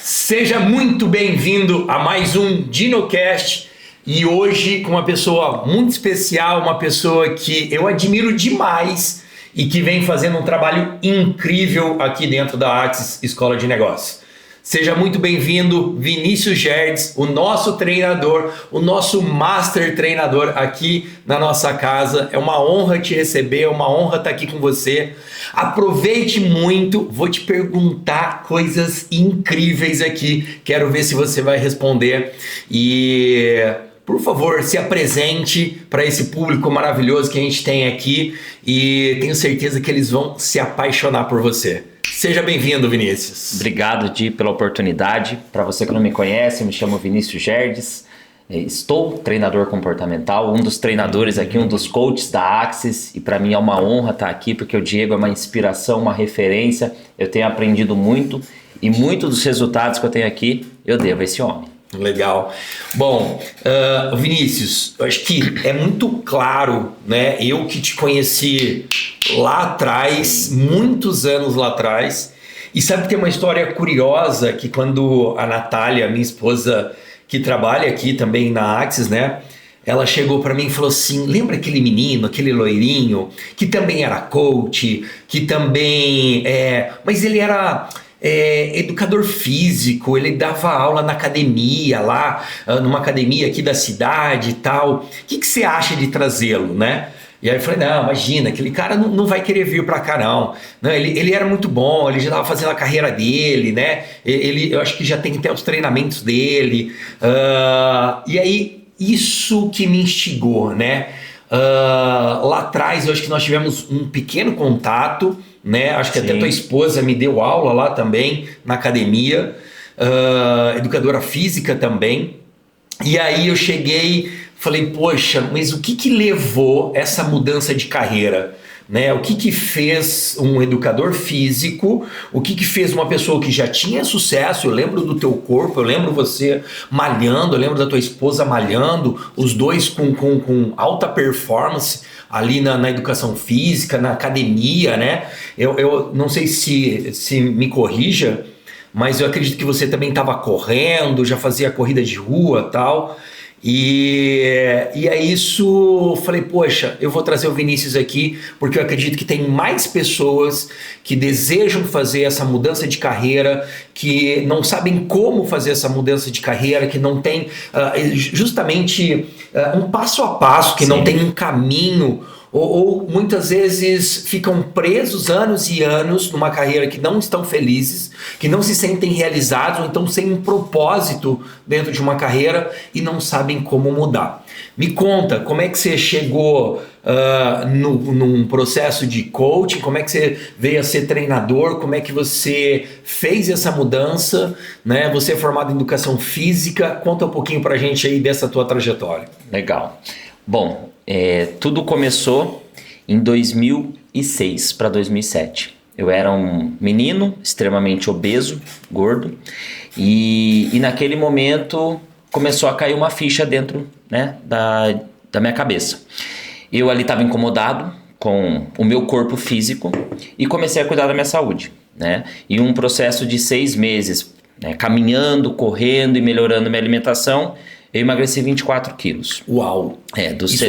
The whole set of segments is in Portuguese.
Seja muito bem-vindo a mais um DinoCast e hoje com uma pessoa muito especial, uma pessoa que eu admiro demais e que vem fazendo um trabalho incrível aqui dentro da Axis Escola de Negócios. Seja muito bem-vindo, Vinícius Gerdes, o nosso treinador, o nosso master treinador aqui na nossa casa. É uma honra te receber, é uma honra estar aqui com você. Aproveite muito, vou te perguntar coisas incríveis aqui. Quero ver se você vai responder e, por favor, se apresente para esse público maravilhoso que a gente tem aqui e tenho certeza que eles vão se apaixonar por você. Seja bem-vindo, Vinícius. Obrigado, Di, pela oportunidade. Para você que não me conhece, eu me chamo Vinícius Gerdes. Estou treinador comportamental, um dos treinadores aqui, um dos coaches da Axis. E para mim é uma honra estar aqui, porque o Diego é uma inspiração, uma referência. Eu tenho aprendido muito e muitos dos resultados que eu tenho aqui eu devo a esse homem. Legal. Bom, Vinícius, eu acho que é muito claro, né? Eu que te conheci lá atrás, muitos anos lá atrás, e sabe que tem uma história curiosa que quando a Natália, minha esposa, que trabalha aqui também na Axis, né? Ela chegou para mim e falou assim, lembra aquele menino, aquele loirinho, que também era coach, que também mas ele era... educador físico, ele dava aula na academia lá, numa academia aqui da cidade e tal. O que você acha de trazê-lo, né? E aí eu falei, não, imagina, aquele cara não vai querer vir pra cá não. Ele era muito bom, ele já estava fazendo a carreira dele, né? Eu acho que já tem até os treinamentos dele. E aí, isso que me instigou, né? Lá atrás, eu acho que nós tivemos um pequeno contato, né? Acho que até tua esposa me deu aula lá também na academia, educadora física também. E aí eu cheguei, falei, poxa, mas o que levou essa mudança de carreira? Né? O que fez um educador físico, o que fez uma pessoa que já tinha sucesso? Eu lembro do teu corpo, eu lembro você malhando, eu lembro da tua esposa malhando, os dois com alta performance ali na educação física, na academia, né? Eu não sei se me corrija, mas eu acredito que você também estava correndo, já fazia corrida de rua e tal. E é isso, falei, poxa, eu vou trazer o Vinícius aqui porque eu acredito que tem mais pessoas que desejam fazer essa mudança de carreira, que não sabem como fazer essa mudança de carreira, que não tem justamente um passo a passo, que não tem um caminho, ou muitas vezes ficam presos anos e anos numa carreira que não estão felizes, que não se sentem realizados, ou então sem um propósito dentro de uma carreira e não sabem como mudar. Me conta, como é que você chegou num processo de coaching, como é que você veio a ser treinador, como é que você fez essa mudança, né? Você é formado em educação física, conta um pouquinho pra gente aí dessa tua trajetória. Legal. Bom, tudo começou em 2006 para 2007. Eu era um menino extremamente obeso, gordo, e naquele momento começou a cair uma ficha dentro, né, da minha cabeça. Eu ali estava incomodado com o meu corpo físico e comecei a cuidar da minha saúde, né? E um processo de 6 meses, né, caminhando, correndo e melhorando minha alimentação, eu emagreci 24 quilos. Uau!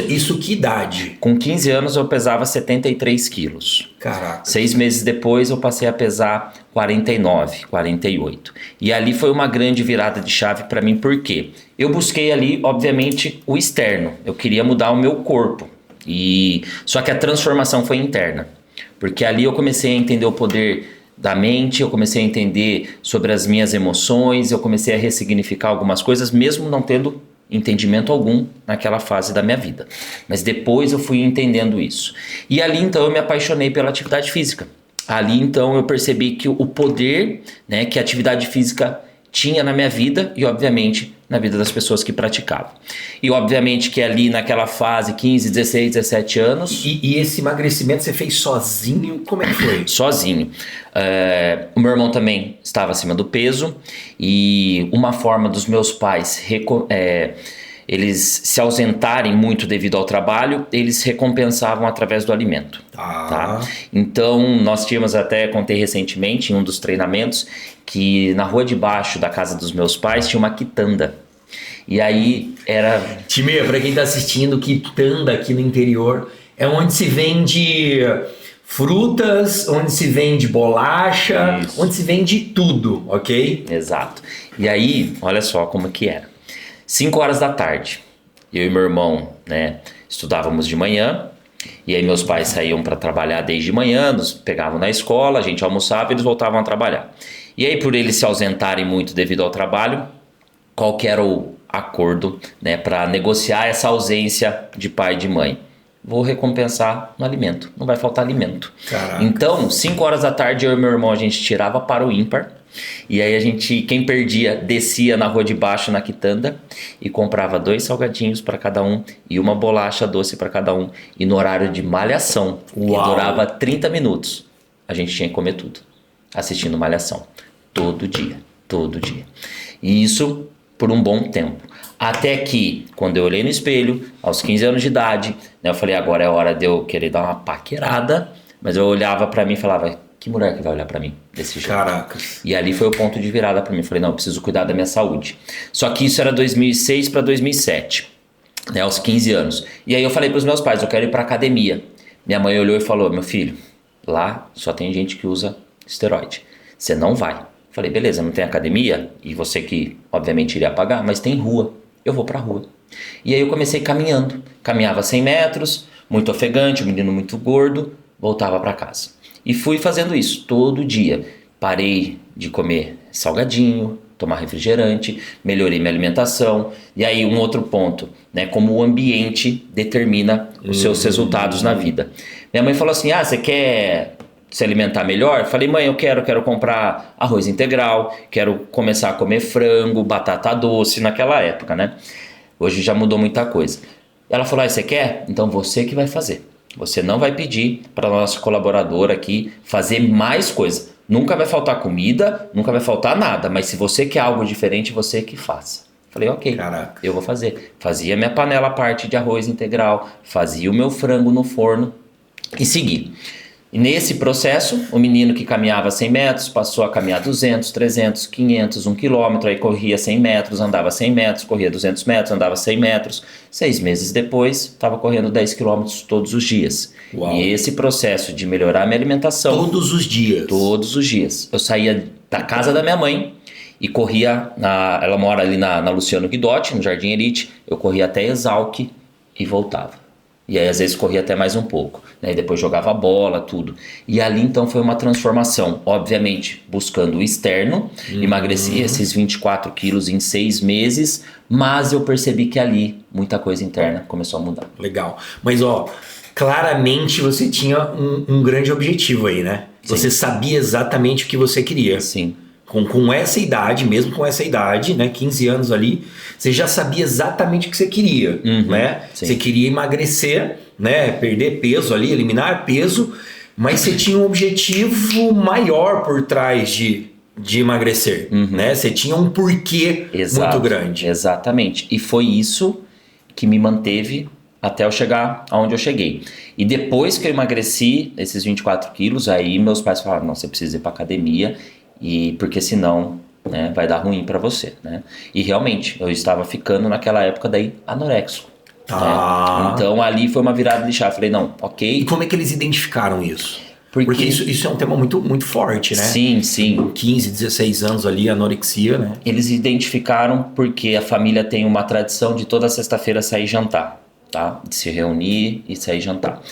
Isso que idade? Com 15 anos eu pesava 73 quilos. Caraca! 6 meses depois eu passei a pesar 49, 48. E ali foi uma grande virada de chave para mim, porque eu busquei ali, obviamente, o externo. Eu queria mudar o meu corpo. Só que a transformação foi interna. Porque ali eu comecei a entender o poder da mente, eu comecei a entender sobre as minhas emoções, eu comecei a ressignificar algumas coisas, mesmo não tendo entendimento algum naquela fase da minha vida. Mas depois eu fui entendendo isso. E ali então eu me apaixonei pela atividade física. Ali então eu percebi que o poder, né, que a atividade física tinha na minha vida e obviamente na vida das pessoas que praticavam. E obviamente que ali naquela fase, 15, 16, 17 anos... E esse emagrecimento você fez sozinho? Como é que foi? Sozinho. O meu irmão também estava acima do peso e uma forma dos meus pais eles se ausentarem muito devido ao trabalho, eles recompensavam através do alimento. Tá? Então, nós tínhamos até, contei recentemente, em um dos treinamentos, que na rua de baixo da casa dos meus pais tinha uma quitanda. E aí era... Time, pra quem tá assistindo, quitanda aqui no interior é onde se vende frutas, onde se vende bolacha, isso, onde se vende tudo, ok? Exato. E aí, olha só como que era. 5 horas da tarde, eu e meu irmão, né, estudávamos de manhã, e aí meus pais saíam para trabalhar desde manhã, nos pegavam na escola, a gente almoçava e eles voltavam a trabalhar. E aí, por eles se ausentarem muito devido ao trabalho, qual que era o acordo, né, para negociar essa ausência de pai e de mãe? Vou recompensar no alimento, não vai faltar alimento. Caraca. Então, 5 horas da tarde, eu e meu irmão, a gente tirava para o ímpar, e aí a gente, quem perdia, descia na rua de baixo, na quitanda, e comprava 2 salgadinhos para cada um, e uma bolacha doce para cada um, e no horário de malhação, que durava 30 minutos, a gente tinha que comer tudo, assistindo malhação, todo dia. E isso por um bom tempo. Até que, quando eu olhei no espelho, aos 15 anos de idade, né, eu falei, agora é hora de eu querer dar uma paquerada, mas eu olhava pra mim e falava, que mulher que vai olhar pra mim desse jeito? Caraca. E ali foi o ponto de virada pra mim. Eu falei, não, eu preciso cuidar da minha saúde. Só que isso era 2006 para 2007, né, aos 15 anos. E aí eu falei pros meus pais, eu quero ir pra academia. Minha mãe olhou e falou, meu filho, lá só tem gente que usa esteroide. Você não vai. Falei, beleza, não tem academia, e você que obviamente iria pagar, mas tem rua, eu vou pra rua. E aí eu comecei caminhando, caminhava 100 metros, muito ofegante, um menino muito gordo, voltava pra casa. E fui fazendo isso todo dia. Parei de comer salgadinho, tomar refrigerante, melhorei minha alimentação. E aí um outro ponto, né, como o ambiente determina os seus resultados na vida. Minha mãe falou assim, você quer se alimentar melhor? Falei, mãe, eu quero comprar arroz integral, quero começar a comer frango, batata doce, naquela época, né? Hoje já mudou muita coisa. Ela falou, você quer? Então você que vai fazer. Você não vai pedir para nossa colaboradora aqui fazer mais coisa. Nunca vai faltar comida, nunca vai faltar nada, mas se você quer algo diferente, você que faça. Falei, ok, caraca, eu vou fazer. Fazia minha panela à parte de arroz integral, fazia o meu frango no forno e segui. E nesse processo, o menino que caminhava 100 metros passou a caminhar 200, 300, 500, 1 quilômetro, aí corria 100 metros, andava 100 metros, corria 200 metros, andava 100 metros. 6 meses depois, estava correndo 10 quilômetros todos os dias. Uau. E esse processo de melhorar a minha alimentação... Todos os dias? Todos os dias. Eu saía da casa da minha mãe e corria, ela mora ali na Luciano Guidotti, no Jardim Elite, eu corria até Exalc e voltava. E aí às vezes corria até mais um pouco, né? E depois jogava bola, tudo. E ali então foi uma transformação, obviamente buscando o externo, emagreci esses 24 quilos em 6 meses, mas eu percebi que ali muita coisa interna começou a mudar. Legal, mas claramente você tinha um grande objetivo aí, né? Sim. Você sabia exatamente o que você queria. Sim. Com essa idade, mesmo com essa idade, né, 15 anos ali, você já sabia exatamente o que você queria, né? Sim. Você queria emagrecer, né, perder peso ali, eliminar peso, mas você tinha um objetivo maior por trás de emagrecer, né? Você tinha um porquê muito grande. Exatamente, e foi isso que me manteve até eu chegar aonde eu cheguei. E depois que eu emagreci esses 24 quilos, aí meus pais falaram, não, você precisa ir pra academia, e porque senão, né, vai dar ruim pra você, né? E realmente, eu estava ficando naquela época daí anoréxico. Né? Então ali foi uma virada de chave. Falei, não, ok. E como é que eles identificaram isso? Porque isso é um tema muito, muito forte, né? Sim, sim. Com 15, 16 anos ali, anorexia, né? Eles identificaram porque a família tem uma tradição de toda sexta-feira sair jantar, tá? De se reunir e sair jantar.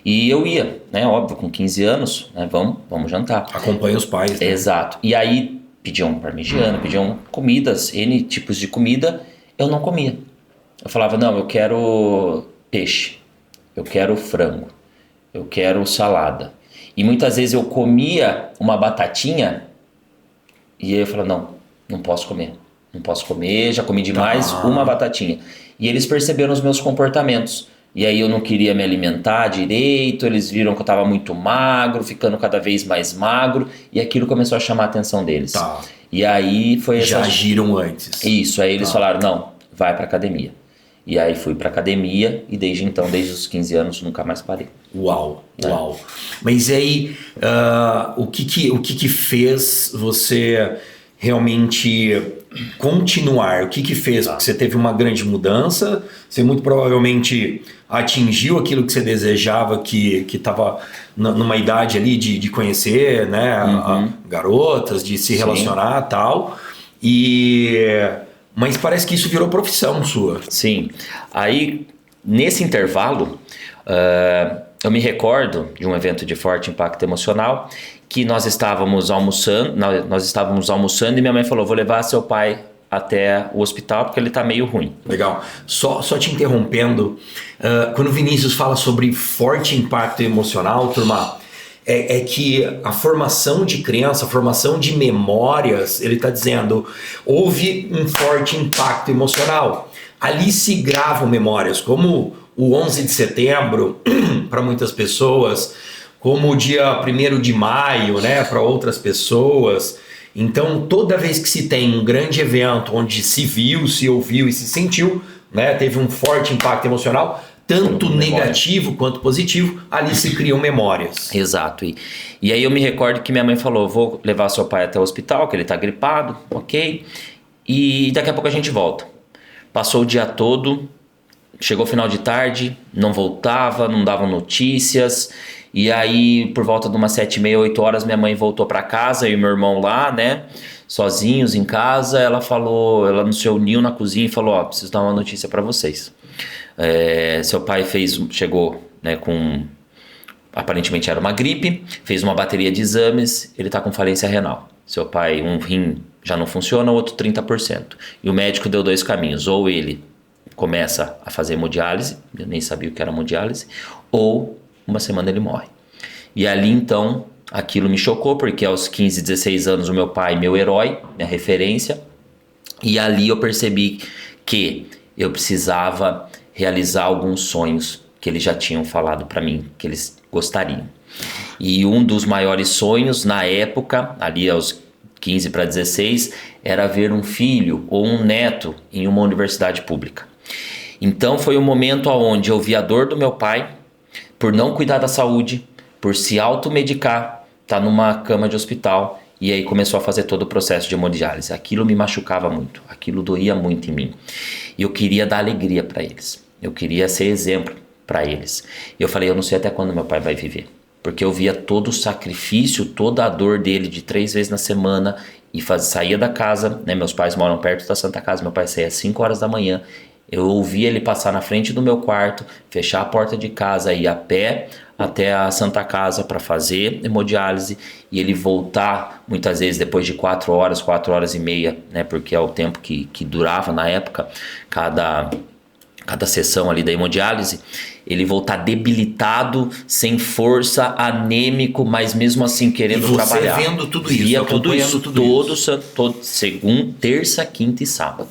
E eu ia, né, óbvio, com 15 anos, né, vamos jantar. Acompanha os pais, né? Exato. E aí pediam parmegiana, pediam comidas, N tipos de comida, eu não comia. Eu falava, não, eu quero peixe, eu quero frango, eu quero salada. E muitas vezes eu comia uma batatinha e aí eu falava, não posso comer, já comi demais uma batatinha. E eles perceberam os meus comportamentos. E aí eu não queria me alimentar direito, eles viram que eu estava muito magro, ficando cada vez mais magro, e aquilo começou a chamar a atenção deles. E aí foi já agiram antes. Isso, aí eles falaram, não, vai pra academia. E aí fui pra academia e desde então, desde os 15 anos, nunca mais parei. Uau. Mas aí, o que fez você realmente continuar? O que fez? Porque você teve uma grande mudança, você muito provavelmente atingiu aquilo que você desejava, que estava numa idade ali de conhecer, né, garotas, de se relacionar e tal. Mas parece que isso virou profissão sua. Sim. Aí, nesse intervalo, eu me recordo de um evento de forte impacto emocional que nós estávamos almoçando e minha mãe falou, vou levar seu pai até o hospital porque ele está meio ruim. Legal. Só te interrompendo, quando o Vinícius fala sobre forte impacto emocional, turma, é que a formação de criança, a formação de memórias, ele está dizendo, houve um forte impacto emocional. Ali se gravam memórias, como o 11 de setembro, para muitas pessoas, como o dia 1º de maio, né, para outras pessoas. Então, toda vez que se tem um grande evento onde se viu, se ouviu e se sentiu, né, teve um forte impacto emocional, tanto negativo quanto positivo, ali se criam memórias. Exato. E aí eu me recordo que minha mãe falou, vou levar seu pai até o hospital, que ele está gripado, ok? E daqui a pouco a gente volta. Passou o dia todo, chegou final de tarde, não voltava, não dava notícias. E aí, por volta de umas 7h30, 8 horas, minha mãe voltou para casa e meu irmão lá, né? Sozinhos em casa, ela nos reuniu na cozinha e falou, preciso dar uma notícia para vocês. Seu pai chegou, né, com, aparentemente era uma gripe, fez uma bateria de exames, ele está com falência renal. Seu pai, um rim já não funciona, o outro 30%. E o médico deu 2 caminhos, ou ele começa a fazer hemodiálise, eu nem sabia o que era hemodiálise, ou uma semana ele morre. E ali então, aquilo me chocou, porque aos 15, 16 anos o meu pai, meu herói, minha referência, e ali eu percebi que eu precisava realizar alguns sonhos que eles já tinham falado para mim, que eles gostariam. E um dos maiores sonhos na época, ali aos 15 para 16, era ver um filho ou um neto em uma universidade pública. Então foi um momento onde eu vi a dor do meu pai, por não cuidar da saúde, por se automedicar, tá numa cama de hospital, e aí começou a fazer todo o processo de hemodiálise. Aquilo me machucava muito, aquilo doía muito em mim. E eu queria dar alegria para eles. Eu queria ser exemplo para eles. E eu falei, eu não sei até quando meu pai vai viver. Porque eu via todo o sacrifício, toda a dor dele de 3 vezes na semana. E saía da casa, né? Meus pais moram perto da Santa Casa. Meu pai saía às 5 horas da manhã. Eu ouvia ele passar na frente do meu quarto, fechar a porta de casa, ir a pé até a Santa Casa para fazer hemodiálise. E ele voltar, muitas vezes, depois de 4 horas, 4 horas e meia, né? Porque é o tempo que durava na época, cada sessão ali da hemodiálise, ele voltar debilitado, sem força, anêmico, mas mesmo assim querendo trabalhar. Você vendo tudo isso, via tudo isso todo segunda, terça, quinta e sábado.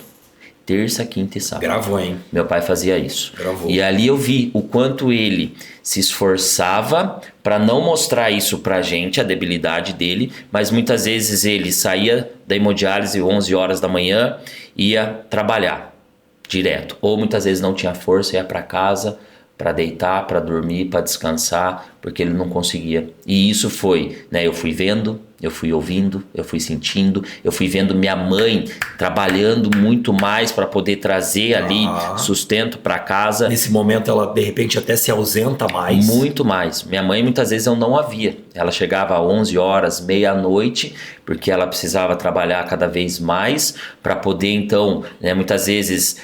Terça, quinta e sábado. Gravou, hein? Meu pai fazia isso. Gravou. E ali eu vi o quanto ele se esforçava para não mostrar isso pra gente, a debilidade dele, mas muitas vezes ele saía da hemodiálise 11 horas da manhã, ia trabalhar direto, ou muitas vezes não tinha força, ia para casa para deitar, para dormir, para descansar, porque ele não conseguia. E isso foi, né, eu fui vendo, eu fui ouvindo, eu fui sentindo, eu fui vendo minha mãe trabalhando muito mais para poder trazer ali sustento para casa. Nesse momento ela de repente até se ausenta mais. Muito mais. Minha mãe muitas vezes eu não a via. Ela chegava às 11 horas, meia-noite, porque ela precisava trabalhar cada vez mais para poder então, né, muitas vezes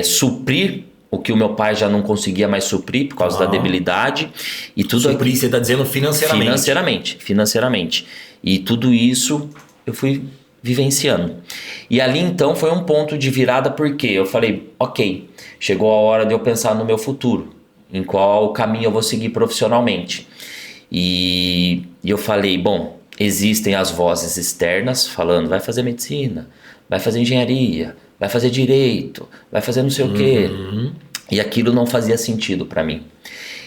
suprir o que o meu pai já não conseguia mais suprir por causa da debilidade. E tudo suprir, você está dizendo financeiramente. Financeiramente. E tudo isso eu fui vivenciando. E ali então foi um ponto de virada, porque eu falei, ok, chegou a hora de eu pensar no meu futuro, em qual caminho eu vou seguir profissionalmente. E eu falei, bom, existem as vozes externas falando, vai fazer medicina, vai fazer engenharia, vai fazer direito, vai fazer não sei o quê. E aquilo não fazia sentido para mim.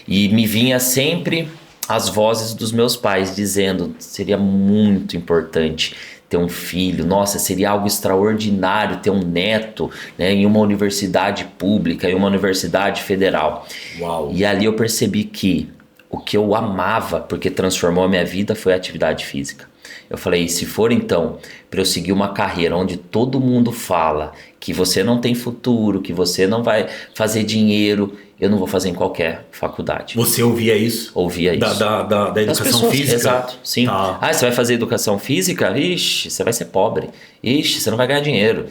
E me vinha sempre as vozes dos meus pais dizendo, seria muito importante ter um filho, nossa, seria algo extraordinário ter um neto, né, em uma universidade pública, em uma universidade federal. Uau. E ali eu percebi que o que eu amava, porque transformou a minha vida, foi a atividade física. Eu falei, se for então para eu seguir uma carreira onde todo mundo fala que você não tem futuro, que você não vai fazer dinheiro, eu não vou fazer em qualquer faculdade. Você ouvia isso? Ouvia isso. Da educação física? Exato, sim. Tá. Ah, você vai fazer educação física? Ixi, você vai ser pobre. Ixi, você não vai ganhar dinheiro.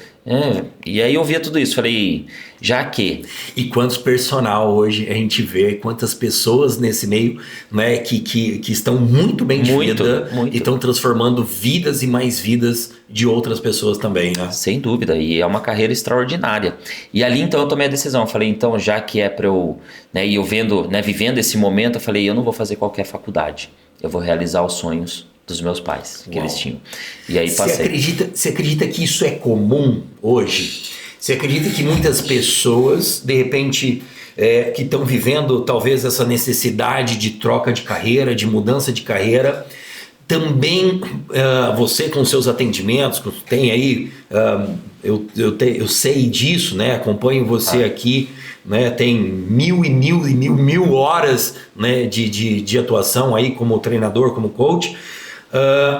E aí eu ouvia tudo isso. Falei, já que... E quantos personal hoje a gente vê, quantas pessoas nesse meio, né, que estão muito bem de vida e estão transformando vidas e mais vidas de outras pessoas também, né? Sem dúvida, e é uma carreira extraordinária. E ali então eu tomei a decisão, eu falei, então já que é para eu, né, e eu vendo, né, vivendo esse momento, eu falei, eu não vou fazer qualquer faculdade, eu vou realizar os sonhos dos meus pais, que eles tinham. E aí passei. Você acredita que isso é comum hoje? Você acredita que muitas pessoas, de repente, que estão vivendo talvez essa necessidade de troca de carreira, de mudança de carreira, também você com seus atendimentos, tem aí, eu sei disso, né? Acompanho você aqui, né? Tem mil horas, né, de atuação aí como treinador, como coach.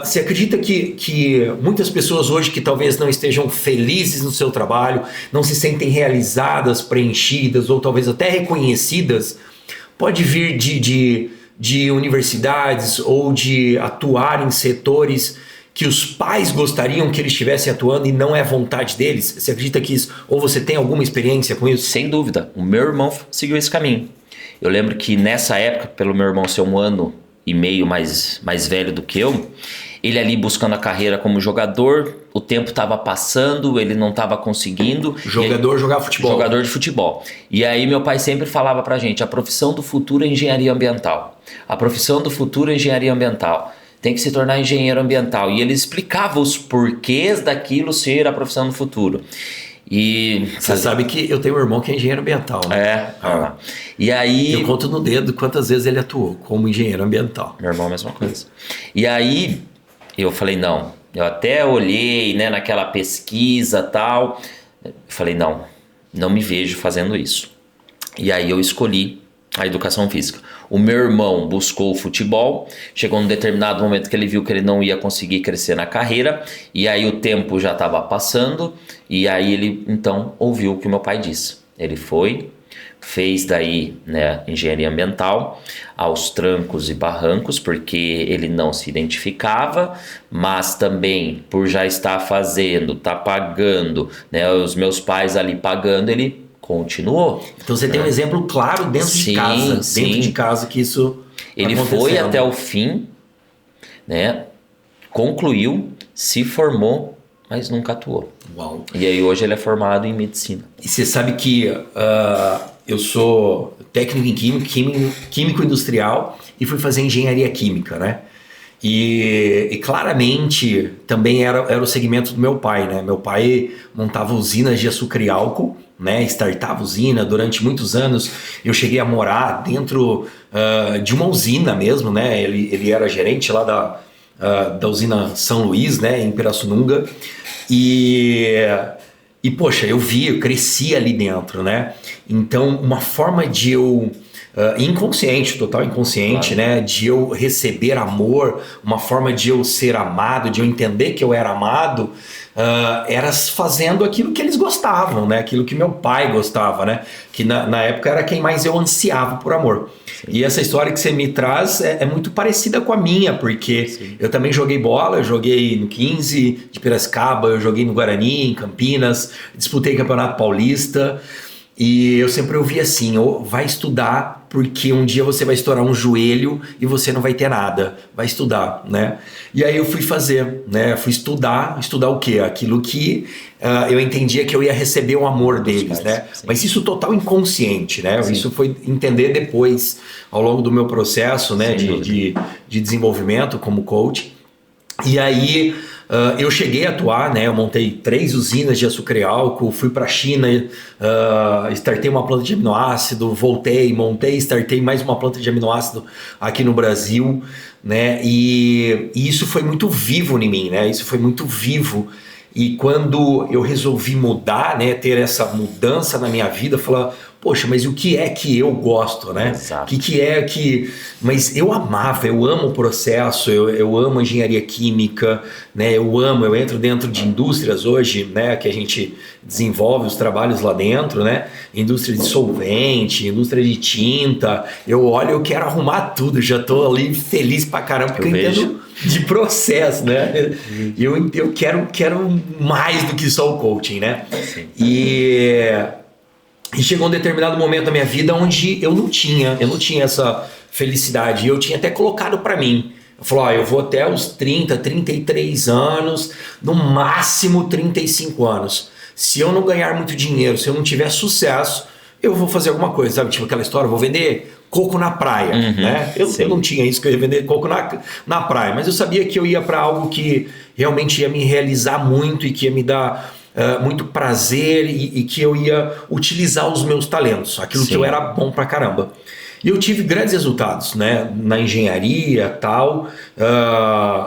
Você acredita que muitas pessoas hoje que talvez não estejam felizes no seu trabalho, não se sentem realizadas, preenchidas ou talvez até reconhecidas, pode vir de universidades ou de atuar em setores que os pais gostariam que eles estivessem atuando e não é vontade deles? Você acredita que isso, ou você tem alguma experiência com isso? Sem dúvida, o meu irmão seguiu esse caminho. Eu lembro que nessa época, pelo meu irmão ser 1 ano e meio mais velho do que eu, ele ali buscando a carreira como jogador, o tempo estava passando, ele não estava conseguindo. Jogar futebol. Jogador de futebol. E aí meu pai sempre falava pra gente, a profissão do futuro é engenharia ambiental. A profissão do futuro é engenharia ambiental. Tem que se tornar engenheiro ambiental. E ele explicava os porquês daquilo ser a profissão do futuro. E você sabe que eu tenho um irmão que é engenheiro ambiental, né? E aí eu conto no dedo quantas vezes ele atuou como engenheiro ambiental. Meu irmão, a mesma coisa. E aí eu falei, não, eu até olhei, né, naquela pesquisa e tal, falei, não me vejo fazendo isso. E aí eu escolhi a educação física. O meu irmão buscou o futebol, chegou num determinado momento que ele viu que ele não ia conseguir crescer na carreira, e aí o tempo já estava passando, e aí ele então ouviu o que o meu pai disse. Ele foi, fez daí, né, engenharia ambiental aos trancos e barrancos, porque ele não se identificava, mas também por já estar fazendo, tá pagando, né, os meus pais ali pagando, ele continuou. Então você tem um exemplo claro dentro de casa. Sim. Dentro de casa que isso ele foi até o fim, né? Concluiu, se formou, mas nunca atuou. Uau. E aí hoje ele é formado em medicina. E você sabe que eu sou técnico em químico industrial e fui fazer engenharia química, né? E claramente também era o segmento do meu pai, né? Meu pai montava usinas de açúcar e álcool, né? Startava usina durante muitos anos. Eu cheguei a morar dentro de uma usina mesmo, né? Ele era gerente lá da usina São Luís, né? Em Pirassununga. E poxa, eu cresci ali dentro, né? Então, uma forma de eu... inconsciente, total inconsciente, claro, né? De eu receber amor, uma forma de eu ser amado, de eu entender que eu era amado, era fazendo aquilo que eles gostavam, né? Aquilo que meu pai gostava, né? Que na época era quem mais eu ansiava por amor. Sim. E essa história que você me traz é muito parecida com a minha, porque sim, eu também joguei bola, eu joguei no 15 de Piracicaba, eu joguei no Guarani, em Campinas, disputei Campeonato Paulista. E eu sempre ouvi assim, vai estudar porque um dia você vai estourar um joelho e você não vai ter nada, vai estudar, né? E aí eu fui fazer, né? Fui estudar o quê? Aquilo que eu entendia que eu ia receber o amor deles, né? Sim. Mas isso total inconsciente, né? Sim. Isso foi entender depois, ao longo do meu processo, né? De desenvolvimento como coach. E aí... eu cheguei a atuar, né? Eu montei 3 usinas de açúcar e álcool, fui para a China, startei uma planta de aminoácido, voltei, montei, startei mais uma planta de aminoácido aqui no Brasil, né? E isso foi muito vivo em mim, né? Isso foi muito vivo. E quando eu resolvi mudar, né, ter essa mudança na minha vida, falar, poxa, mas o que é que eu gosto, né? Exato. O que é que... Mas eu amo o processo, eu amo engenharia química, né? Eu entro dentro de indústrias hoje, né, que a gente desenvolve os trabalhos lá dentro, né? Indústria de solvente, indústria de tinta. Eu olho, eu quero arrumar tudo, já tô ali feliz pra caramba, porque eu entendo de processo, né? Eu quero mais do que só o coaching, né? Sim. E chegou um determinado momento da minha vida onde eu não tinha essa felicidade. E eu tinha até colocado para mim. Eu falei, eu vou até os 30, 33 anos, no máximo 35 anos. Se eu não ganhar muito dinheiro, se eu não tiver sucesso, eu vou fazer alguma coisa, sabe? Tipo aquela história, eu vou vender coco na praia, né? Eu não tinha isso, que eu ia vender coco na praia, mas eu sabia que eu ia para algo que realmente ia me realizar muito e que ia me dar muito prazer e que eu ia utilizar os meus talentos, aquilo que eu era bom pra caramba. E eu tive grandes resultados, né? Na engenharia e tal,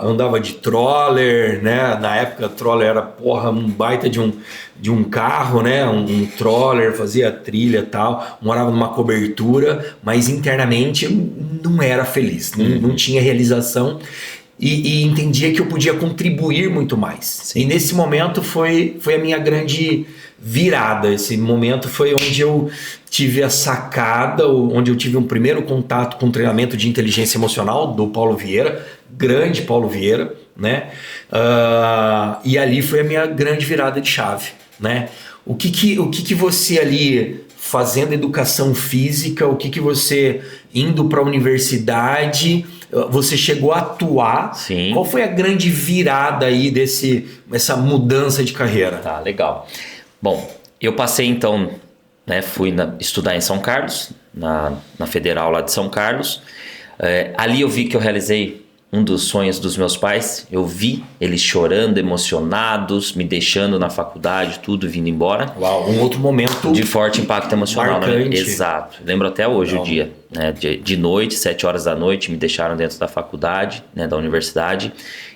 andava de troller, né? Na época troller era um baita de um carro, né? Um troller, fazia trilha e tal, morava numa cobertura, mas internamente eu não era feliz, não tinha realização. E entendia que eu podia contribuir muito mais. Sim. E nesse momento foi a minha grande virada. Esse momento foi onde eu tive a sacada, onde eu tive um primeiro contato com o treinamento de inteligência emocional do Paulo Vieira, grande Paulo Vieira, né? E ali foi a minha grande virada de chave, né? O que você ali fazendo educação física, o que você indo para a universidade, você chegou a atuar? Sim. Qual foi a grande virada aí essa mudança de carreira? Tá, legal. Bom, eu passei então, né, fui estudar em São Carlos, na Federal lá de São Carlos. Ali eu vi que eu realizei um dos sonhos dos meus pais. Eu vi eles chorando, emocionados, me deixando na faculdade, tudo, vindo embora. Uau, um outro momento de forte impacto emocional. Marcante. Exato. Lembro até hoje o dia. Né, de noite, 7 horas da noite, me deixaram dentro da faculdade, né, da universidade.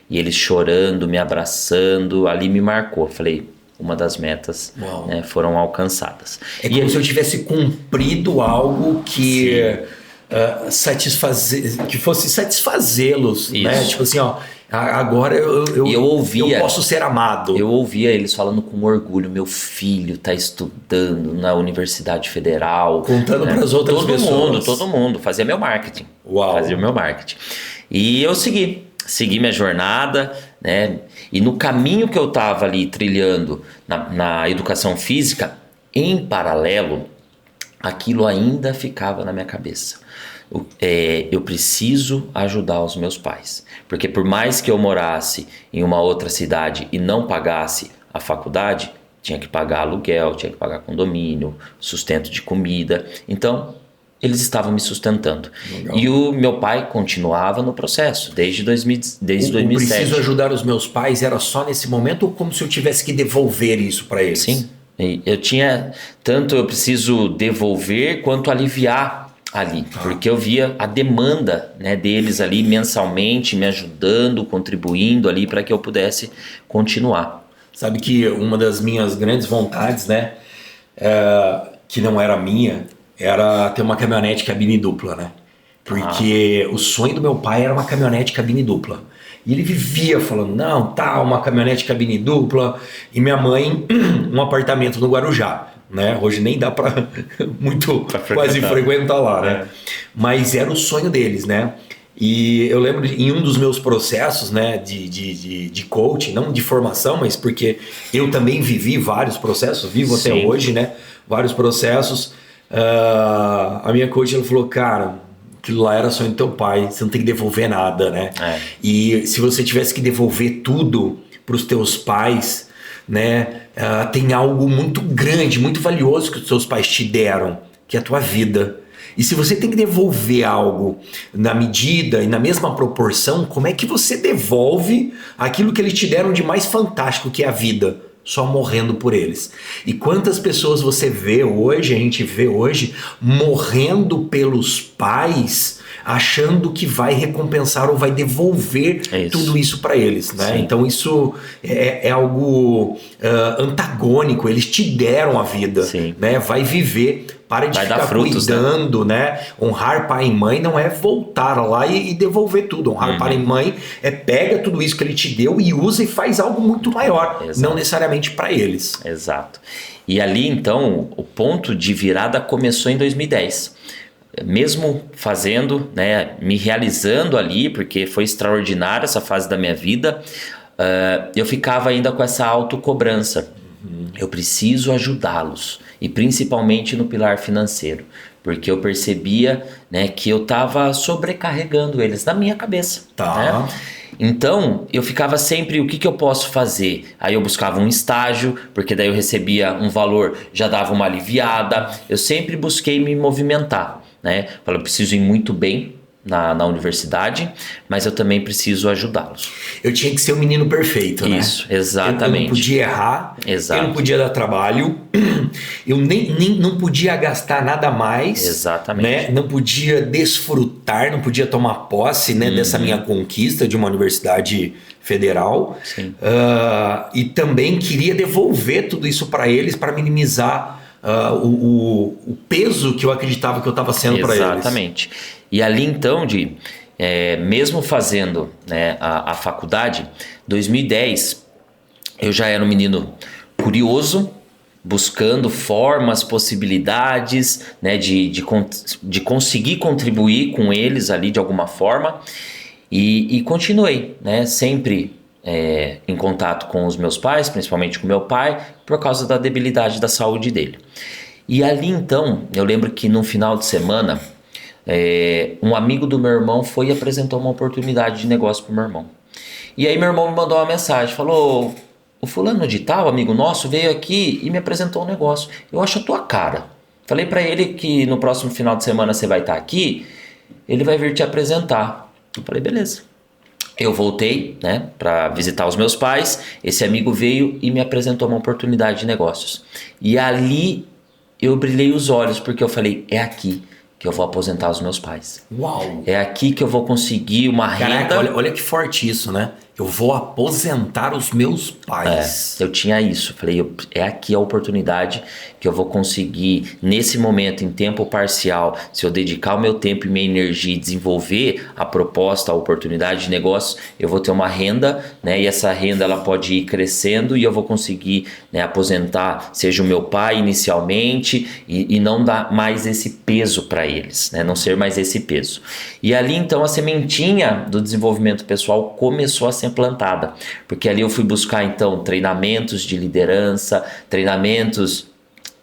E eles chorando, me abraçando. Ali me marcou. Falei, uma das metas, né, foram alcançadas. É como se eu tivesse cumprido algo que... que fosse satisfazê-los, né? Tipo assim, agora eu posso ser amado. Eu ouvia eles falando com orgulho, meu filho está estudando na Universidade Federal. Contando, né, para as outras pessoas. Todo mundo, fazia meu marketing. Uau. Fazia o meu marketing. E eu segui minha jornada, né? E no caminho que eu estava ali trilhando na educação física, em paralelo, aquilo ainda ficava na minha cabeça. Eu preciso ajudar os meus pais, porque por mais que eu morasse em uma outra cidade e não pagasse a faculdade, tinha que pagar aluguel, tinha que pagar condomínio, sustento de comida. Então eles estavam me sustentando. Legal. E o meu pai continuava no processo desde 2007. Preciso ajudar os meus pais era só nesse momento, ou como se eu tivesse que devolver isso para eles? Sim, eu tinha tanto eu preciso devolver quanto aliviar ali, porque eu via a demanda, né, deles ali mensalmente me ajudando, contribuindo ali para que eu pudesse continuar. Sabe que uma das minhas grandes vontades, né, que não era minha, era ter uma caminhonete cabine dupla, né? Porque o sonho do meu pai era uma caminhonete cabine dupla. E ele vivia falando, não, uma caminhonete cabine dupla. E minha mãe, um apartamento no Guarujá, né? Hoje nem dá para quase frequentar lá, né? Mas era o sonho deles, né? E eu lembro em um dos meus processos, né, de coaching, não de formação, mas porque eu também vivi vários processos, vivo até hoje, né? Vários processos. A minha coach, ela falou, cara, aquilo lá era sonho do teu pai, você não tem que devolver nada, né? E se você tivesse que devolver tudo para os teus pais, né, tem algo muito grande, muito valioso que os teus pais te deram, que é a tua vida. E se você tem que devolver algo na medida e na mesma proporção, como é que você devolve aquilo que eles te deram de mais fantástico, que é a vida? Só morrendo por eles. E quantas pessoas você vê hoje, a gente vê hoje, morrendo pelos pais, achando que vai recompensar ou vai devolver tudo isso para eles, né? Então isso é algo antagônico. Eles te deram a vida, né? Vai viver, para de ficar frutos, cuidando, né? Honrar pai e mãe não é voltar lá e devolver tudo. Honrar pai e mãe é pega tudo isso que ele te deu e usa e faz algo muito maior, não necessariamente para eles. Exato. E ali então o ponto de virada começou em 2010. Mesmo fazendo, né, me realizando ali, porque foi extraordinária essa fase da minha vida, eu ficava ainda com essa autocobrança. Eu preciso ajudá-los, e principalmente no pilar financeiro, porque eu percebia, né, que eu estava sobrecarregando eles na minha cabeça. Né? Então, eu ficava sempre, o que eu posso fazer? Aí eu buscava um estágio, porque daí eu recebia um valor, já dava uma aliviada. Eu sempre busquei me movimentar. Né? Falei, eu preciso ir muito bem na universidade, mas eu também preciso ajudá-los. Eu tinha que ser o menino perfeito, né? Isso, exatamente. Eu não podia errar, eu não podia dar trabalho, eu nem não podia gastar nada mais. Exatamente. Né? Não podia desfrutar, não podia tomar posse, né, dessa minha conquista de uma universidade federal. E também queria devolver tudo isso para eles, para minimizar o peso que eu acreditava que eu estava sendo para eles. Exatamente. E ali então, mesmo fazendo, né, a faculdade, 2010, eu já era um menino curioso, buscando formas, possibilidades, né, de conseguir contribuir com eles ali de alguma forma, e continuei, né, sempre em contato com os meus pais, principalmente com meu pai, por causa da debilidade da saúde dele. E ali então, eu lembro que no final de semana, um amigo do meu irmão foi e apresentou uma oportunidade de negócio para o meu irmão. E aí meu irmão me mandou uma mensagem, falou: o fulano de tal, amigo nosso, veio aqui e me apresentou um negócio. Eu acho a tua cara. Falei para ele que no próximo final de semana você vai estar aqui, ele vai vir te apresentar. Eu falei, beleza. Eu voltei, né, para visitar os meus pais, esse amigo veio e me apresentou uma oportunidade de negócios. E ali eu brilhei os olhos, porque eu falei, é aqui que eu vou aposentar os meus pais. Uau! É aqui que eu vou conseguir uma renda... Olha que forte isso, né? Eu vou aposentar os meus pais. Eu tinha isso. Falei, é aqui a oportunidade que eu vou conseguir, nesse momento, em tempo parcial, se eu dedicar o meu tempo e minha energia e desenvolver a proposta, a oportunidade de negócio, eu vou ter uma renda, né? E essa renda ela pode ir crescendo e eu vou conseguir, né, aposentar, seja o meu pai inicialmente, e não dar mais esse peso para eles, né? Não ser mais esse peso. E ali, então, a sementinha do desenvolvimento pessoal começou a ser plantada, porque ali eu fui buscar então treinamentos de liderança, treinamentos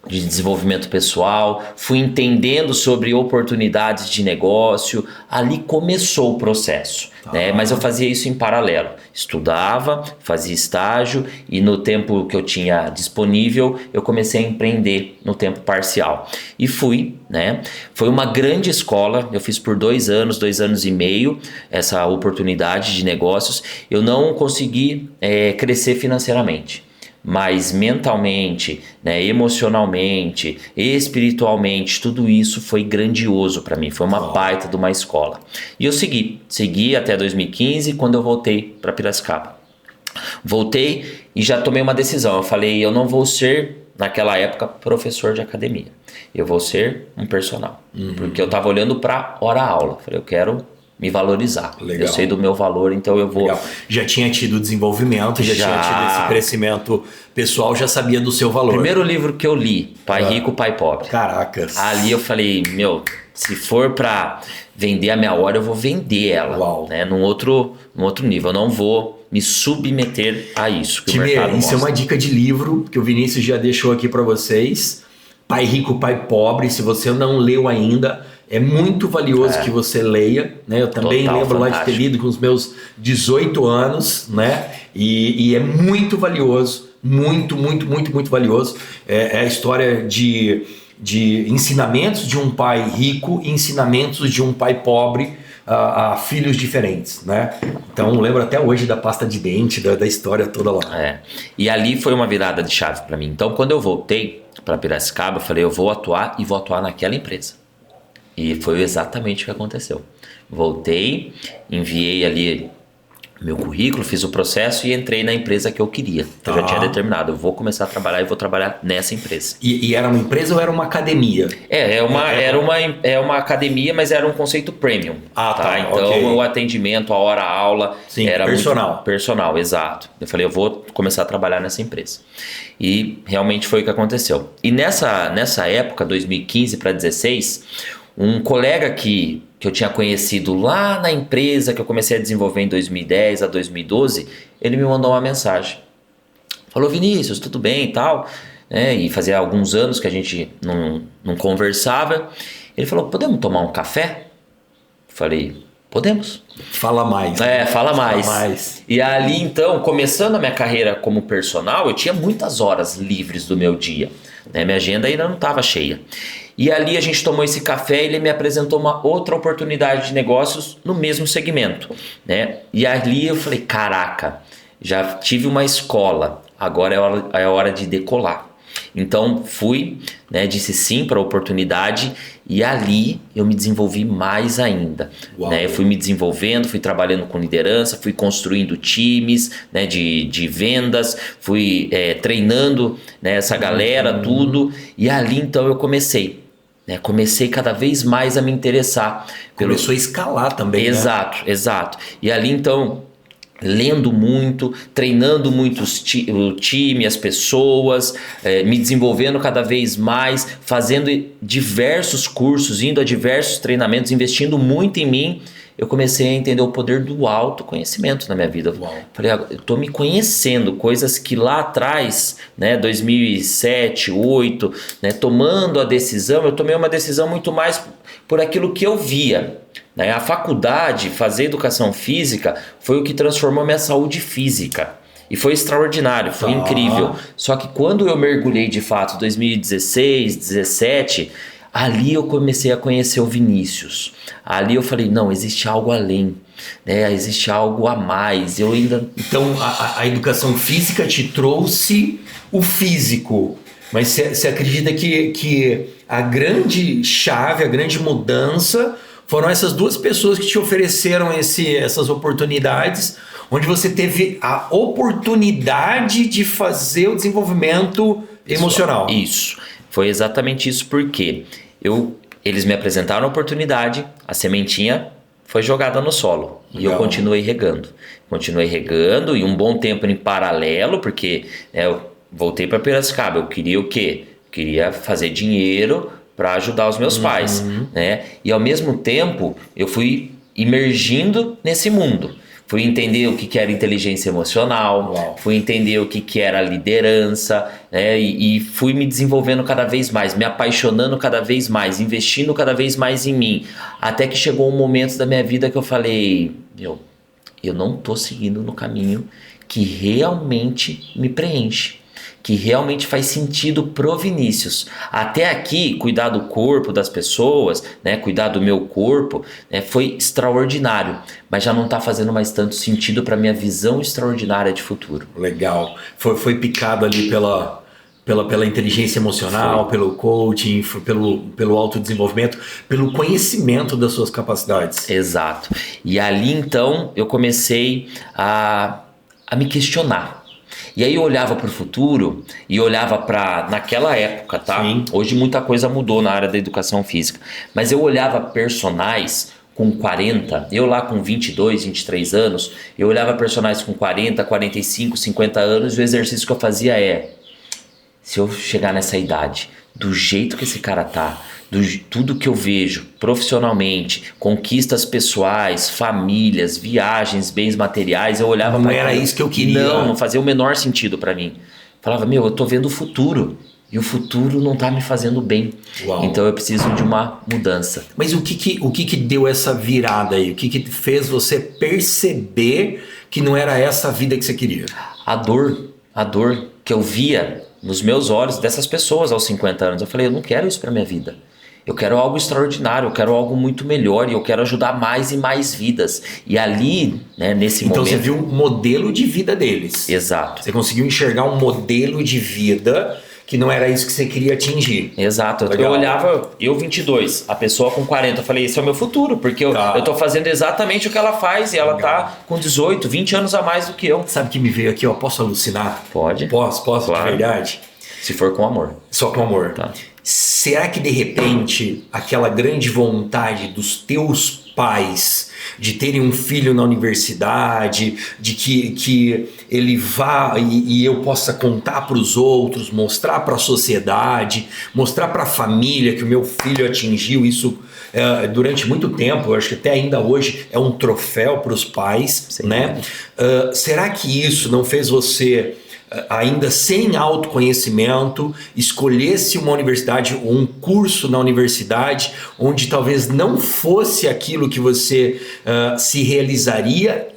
de desenvolvimento pessoal, fui entendendo sobre oportunidades de negócio, ali começou o processo, né? Mas eu fazia isso em paralelo, estudava, fazia estágio e no tempo que eu tinha disponível eu comecei a empreender no tempo parcial e fui, né? Foi uma grande escola, eu fiz por 2 anos, 2 anos e meio essa oportunidade de negócios. Eu não consegui crescer financeiramente, mas mentalmente, né, emocionalmente, espiritualmente, tudo isso foi grandioso para mim, foi uma baita de uma escola. E eu segui até 2015, quando eu voltei para Piracicaba. Voltei e já tomei uma decisão, eu falei, eu não vou ser, naquela época, professor de academia, eu vou ser um personal, porque eu estava olhando para hora-aula, falei, eu quero me valorizar. Legal. Eu sei do meu valor, então eu vou... Legal. Já tinha tido desenvolvimento, já tinha tido esse crescimento pessoal, já sabia do seu valor. Primeiro livro que eu li, Pai Rico, Pai Pobre. Caracas. Ali eu falei, se for para vender a minha hora, eu vou vender ela. Uau. Né, num outro nível. Eu não vou me submeter a isso que o mercado mostra. Isso é uma dica de livro que o Vinícius já deixou aqui para vocês. Pai Rico, Pai Pobre. Se você não leu ainda, é muito valioso que você leia, né? Eu também lembro lá de ter lido com os meus 18 anos, né? E é muito valioso, muito valioso. É a história de de ensinamentos de um pai rico e ensinamentos de um pai pobre a filhos diferentes, né? Então eu lembro até hoje da pasta de dente, da história toda lá. E ali foi uma virada de chave para mim. Então quando eu voltei para Piracicaba, eu falei, eu vou atuar e vou atuar naquela empresa. E foi exatamente o que aconteceu. Voltei, enviei ali meu currículo, fiz o processo e entrei na empresa que eu queria. Eu já tinha determinado, eu vou começar a trabalhar e vou trabalhar nessa empresa. E era uma empresa ou era uma academia? Era uma academia, mas era um conceito premium. Tá? Então o atendimento, a hora, a aula, era personal. Muito personal, exato. Eu falei, eu vou começar a trabalhar nessa empresa. E realmente foi o que aconteceu. E nessa época, 2015 para 2016, um colega que eu tinha conhecido lá na empresa que eu comecei a desenvolver em 2010 a 2012, ele me mandou uma mensagem. Falou, Vinícius, tudo bem e tal? E fazia alguns anos que a gente não conversava. Ele falou, podemos tomar um café? Falei, podemos. Fala mais. Fala mais. E ali então, começando a minha carreira como personal, eu tinha muitas horas livres do meu dia. Minha agenda ainda não estava cheia. E ali a gente tomou esse café e ele me apresentou uma outra oportunidade de negócios no mesmo segmento, né? E ali eu falei, caraca, já tive uma escola, agora é hora de decolar. Então fui, né, disse sim para a oportunidade e ali eu me desenvolvi mais ainda. Né? Eu fui me desenvolvendo, fui trabalhando com liderança, fui construindo times, né, de vendas, fui treinando, né, essa galera, tudo. E ali então eu comecei. Comecei cada vez mais a me interessar. Começou a escalar também, Exato. E ali então, lendo muito, treinando muito o time, as pessoas, me desenvolvendo cada vez mais, fazendo diversos cursos, indo a diversos treinamentos, investindo muito em mim. Eu comecei a entender o poder do autoconhecimento na minha vida. Falei, eu estou me conhecendo, coisas que lá atrás, né, 2007, 2008, né, tomando a decisão, eu tomei uma decisão muito mais por aquilo que eu via. Né? A faculdade, fazer educação física, foi o que transformou minha saúde física. E foi extraordinário, foi incrível. Só que quando eu mergulhei de fato, 2016, 2017... ali eu comecei a conhecer o Vinícius. Ali eu falei, não, existe algo além, né? Existe algo a mais. Então a educação física te trouxe o físico, mas você acredita que a grande chave, a grande mudança foram essas duas pessoas que te ofereceram essas oportunidades, onde você teve a oportunidade de fazer o desenvolvimento emocional. Isso. Foi exatamente isso, porque eles me apresentaram a oportunidade, a sementinha foi jogada no solo. Legal. E eu continuei regando e um bom tempo em paralelo, porque eu voltei para Piracicaba, eu queria o quê? Queria fazer dinheiro para ajudar os meus pais, né? E ao mesmo tempo eu fui imergindo nesse mundo. Fui entender o que era inteligência emocional, fui entender o que era liderança, né? E fui me desenvolvendo cada vez mais, me apaixonando cada vez mais, investindo cada vez mais em mim. Até que chegou um momento da minha vida que eu falei, eu não estou seguindo no caminho que realmente me preenche, que realmente faz sentido pro Vinícius. Até aqui, cuidar do corpo das pessoas, né, cuidar do meu corpo, né, foi extraordinário, mas já não está fazendo mais tanto sentido para minha visão extraordinária de futuro. Legal. Foi picado ali pela inteligência emocional, pelo coaching, pelo autodesenvolvimento, pelo conhecimento das suas capacidades. Exato. E ali então eu comecei a me questionar. E aí eu olhava para o futuro e olhava para naquela época, tá? Sim. Hoje muita coisa mudou na área da educação física. Mas eu olhava personagens com 40, eu lá com 22, 23 anos, eu olhava personagens com 40, 45, 50 anos e o exercício que eu fazia se eu chegar nessa idade, do jeito que esse cara tá, tudo que eu vejo profissionalmente, conquistas pessoais, famílias, viagens, bens materiais, eu olhava não era isso que eu queria. Não fazia o menor sentido para mim. Falava, eu tô vendo o futuro e o futuro não tá me fazendo bem. Uau. Então eu preciso de uma mudança. Mas o que deu essa virada aí? O que fez você perceber que não era essa a vida que você queria? A dor que eu via nos meus olhos dessas pessoas aos 50 anos. Eu falei, eu não quero isso para minha vida. Eu quero algo extraordinário, eu quero algo muito melhor e eu quero ajudar mais e mais vidas. E ali, né, nesse então momento... você viu o modelo de vida deles. Exato. Você conseguiu enxergar um modelo de vida que não era isso que você queria atingir. Exato. Legal. Eu olhava, eu 22, a pessoa com 40, eu falei, esse é o meu futuro, porque eu tô fazendo exatamente o que ela faz e ela tá com 18, 20 anos a mais do que eu. Sabe que me veio aqui, ó, posso alucinar? Pode. Posso, claro. De verdade? Se for com amor. Só com amor. Tá. Será que de repente aquela grande vontade dos teus pais de terem um filho na universidade, de que ele vá e eu possa contar para os outros, mostrar para a sociedade, mostrar para a família que o meu filho atingiu isso durante muito tempo, eu acho que até ainda hoje é um troféu para os pais, sim, né? Será que isso não fez você, ainda sem autoconhecimento, escolhesse uma universidade ou um curso na universidade onde talvez não fosse aquilo que você se realizaria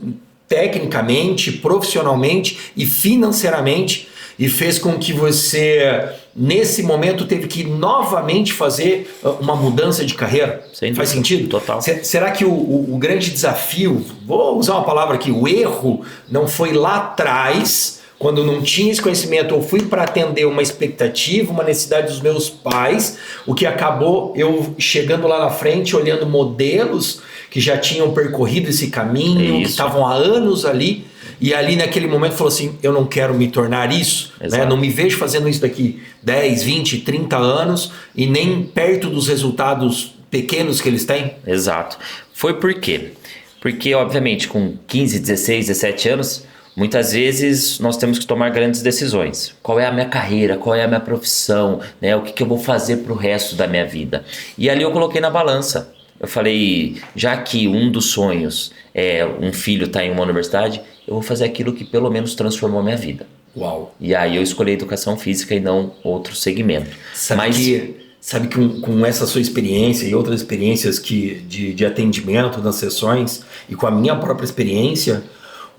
tecnicamente, profissionalmente e financeiramente, e fez com que você, nesse momento, teve que novamente fazer uma mudança de carreira? Faz sentido? Total. Será que o grande desafio, vou usar uma palavra aqui, o erro não foi lá atrás, quando não tinha esse conhecimento, eu fui para atender uma expectativa, uma necessidade dos meus pais, o que acabou eu chegando lá na frente, olhando modelos que já tinham percorrido esse caminho, que estavam há anos ali, e ali naquele momento falou assim, eu não quero me tornar isso, né? Não me vejo fazendo isso daqui 10, 20, 30 anos, e nem perto dos resultados pequenos que eles têm. Exato. Foi por quê? Porque, obviamente, com 15, 16, 17 anos... muitas vezes nós temos que tomar grandes decisões. Qual é a minha carreira? Qual é a minha profissão? Né? O que eu vou fazer para o resto da minha vida? E ali eu coloquei na balança. Eu falei, já que um dos sonhos é um filho estar em uma universidade, eu vou fazer aquilo que pelo menos transformou a minha vida. Uau! E aí eu escolhi educação física e não outro segmento. Sabe que com essa sua experiência e outras experiências de atendimento nas sessões, e com a minha própria experiência...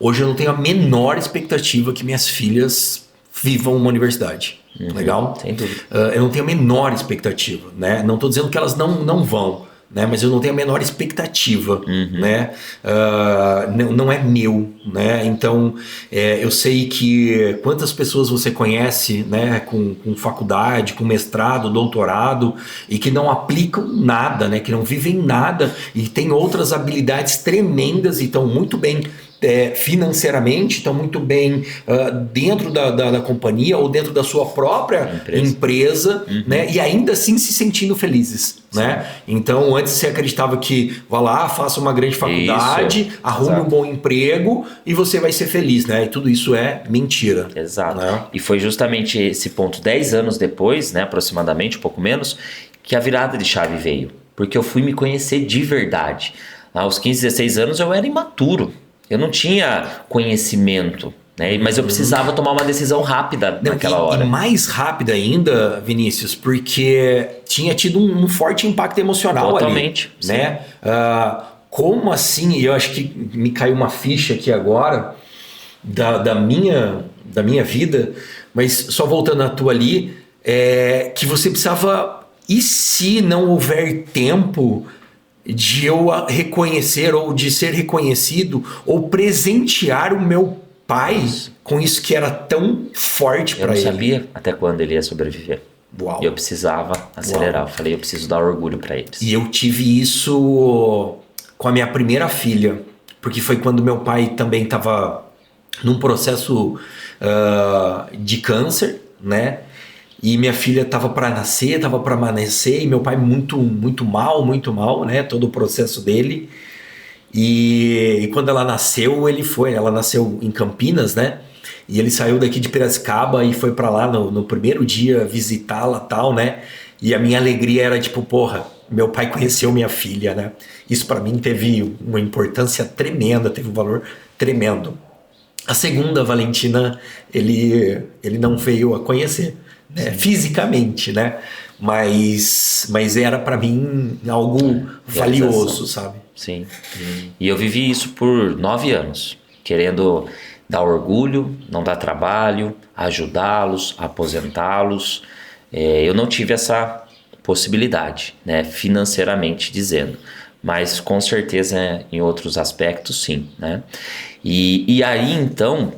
hoje eu não tenho a menor expectativa que minhas filhas vivam uma universidade. Legal? Sem dúvida. Eu não tenho a menor expectativa, né? Não estou dizendo que elas não vão, né? Mas eu não tenho a menor expectativa, né? Não é meu, né? Então, eu sei que quantas pessoas você conhece, né? Com faculdade, com mestrado, doutorado, e que não aplicam nada, né? Que não vivem nada e têm outras habilidades tremendas e estão muito bem financeiramente, estão muito bem dentro da companhia ou dentro da sua própria empresa, né? E ainda assim se sentindo felizes, né? Então antes você acreditava que vá lá, faça uma grande faculdade, arrume um bom emprego e você vai ser feliz, né? E tudo isso é mentira. Exato. Né? E foi justamente esse ponto, 10 anos depois, né, aproximadamente, um pouco menos, que a virada de chave veio. Porque eu fui me conhecer de verdade. Aos 15, 16 anos eu era imaturo. Eu não tinha conhecimento, né? Mas eu precisava tomar uma decisão rápida naquela hora. E mais rápida ainda, Vinícius, porque tinha tido um forte impacto emocional. Totalmente, ali, né? Como assim? Eu acho que me caiu uma ficha aqui agora da minha vida, mas só voltando à tua ali, que você precisava, e se não houver tempo de eu reconhecer ou de ser reconhecido ou presentear o meu pai com isso que era tão forte para ele. Eu não sabia até quando ele ia sobreviver. Uau. Eu precisava acelerar. Eu falei, eu preciso dar orgulho para eles. E eu tive isso com a minha primeira filha, porque foi quando meu pai também estava num processo de câncer, né? E minha filha estava para nascer, estava para amanecer, e meu pai muito mal, né? Todo o processo dele. E quando ela nasceu, ela nasceu em Campinas, né? E ele saiu daqui de Piracicaba e foi para lá no primeiro dia visitá-la e tal, né? E a minha alegria era tipo, porra, meu pai conheceu minha filha, né? Isso para mim teve uma importância tremenda, teve um valor tremendo. A segunda, Valentina, ele não veio a conhecer, né? Fisicamente, né? Mas era para mim algo valioso, sabe? Sim. E eu vivi isso por 9 anos, querendo dá orgulho, não dá trabalho, ajudá-los, aposentá-los. Eu não tive essa possibilidade, né, financeiramente dizendo, mas com certeza em outros aspectos sim, né? E aí então,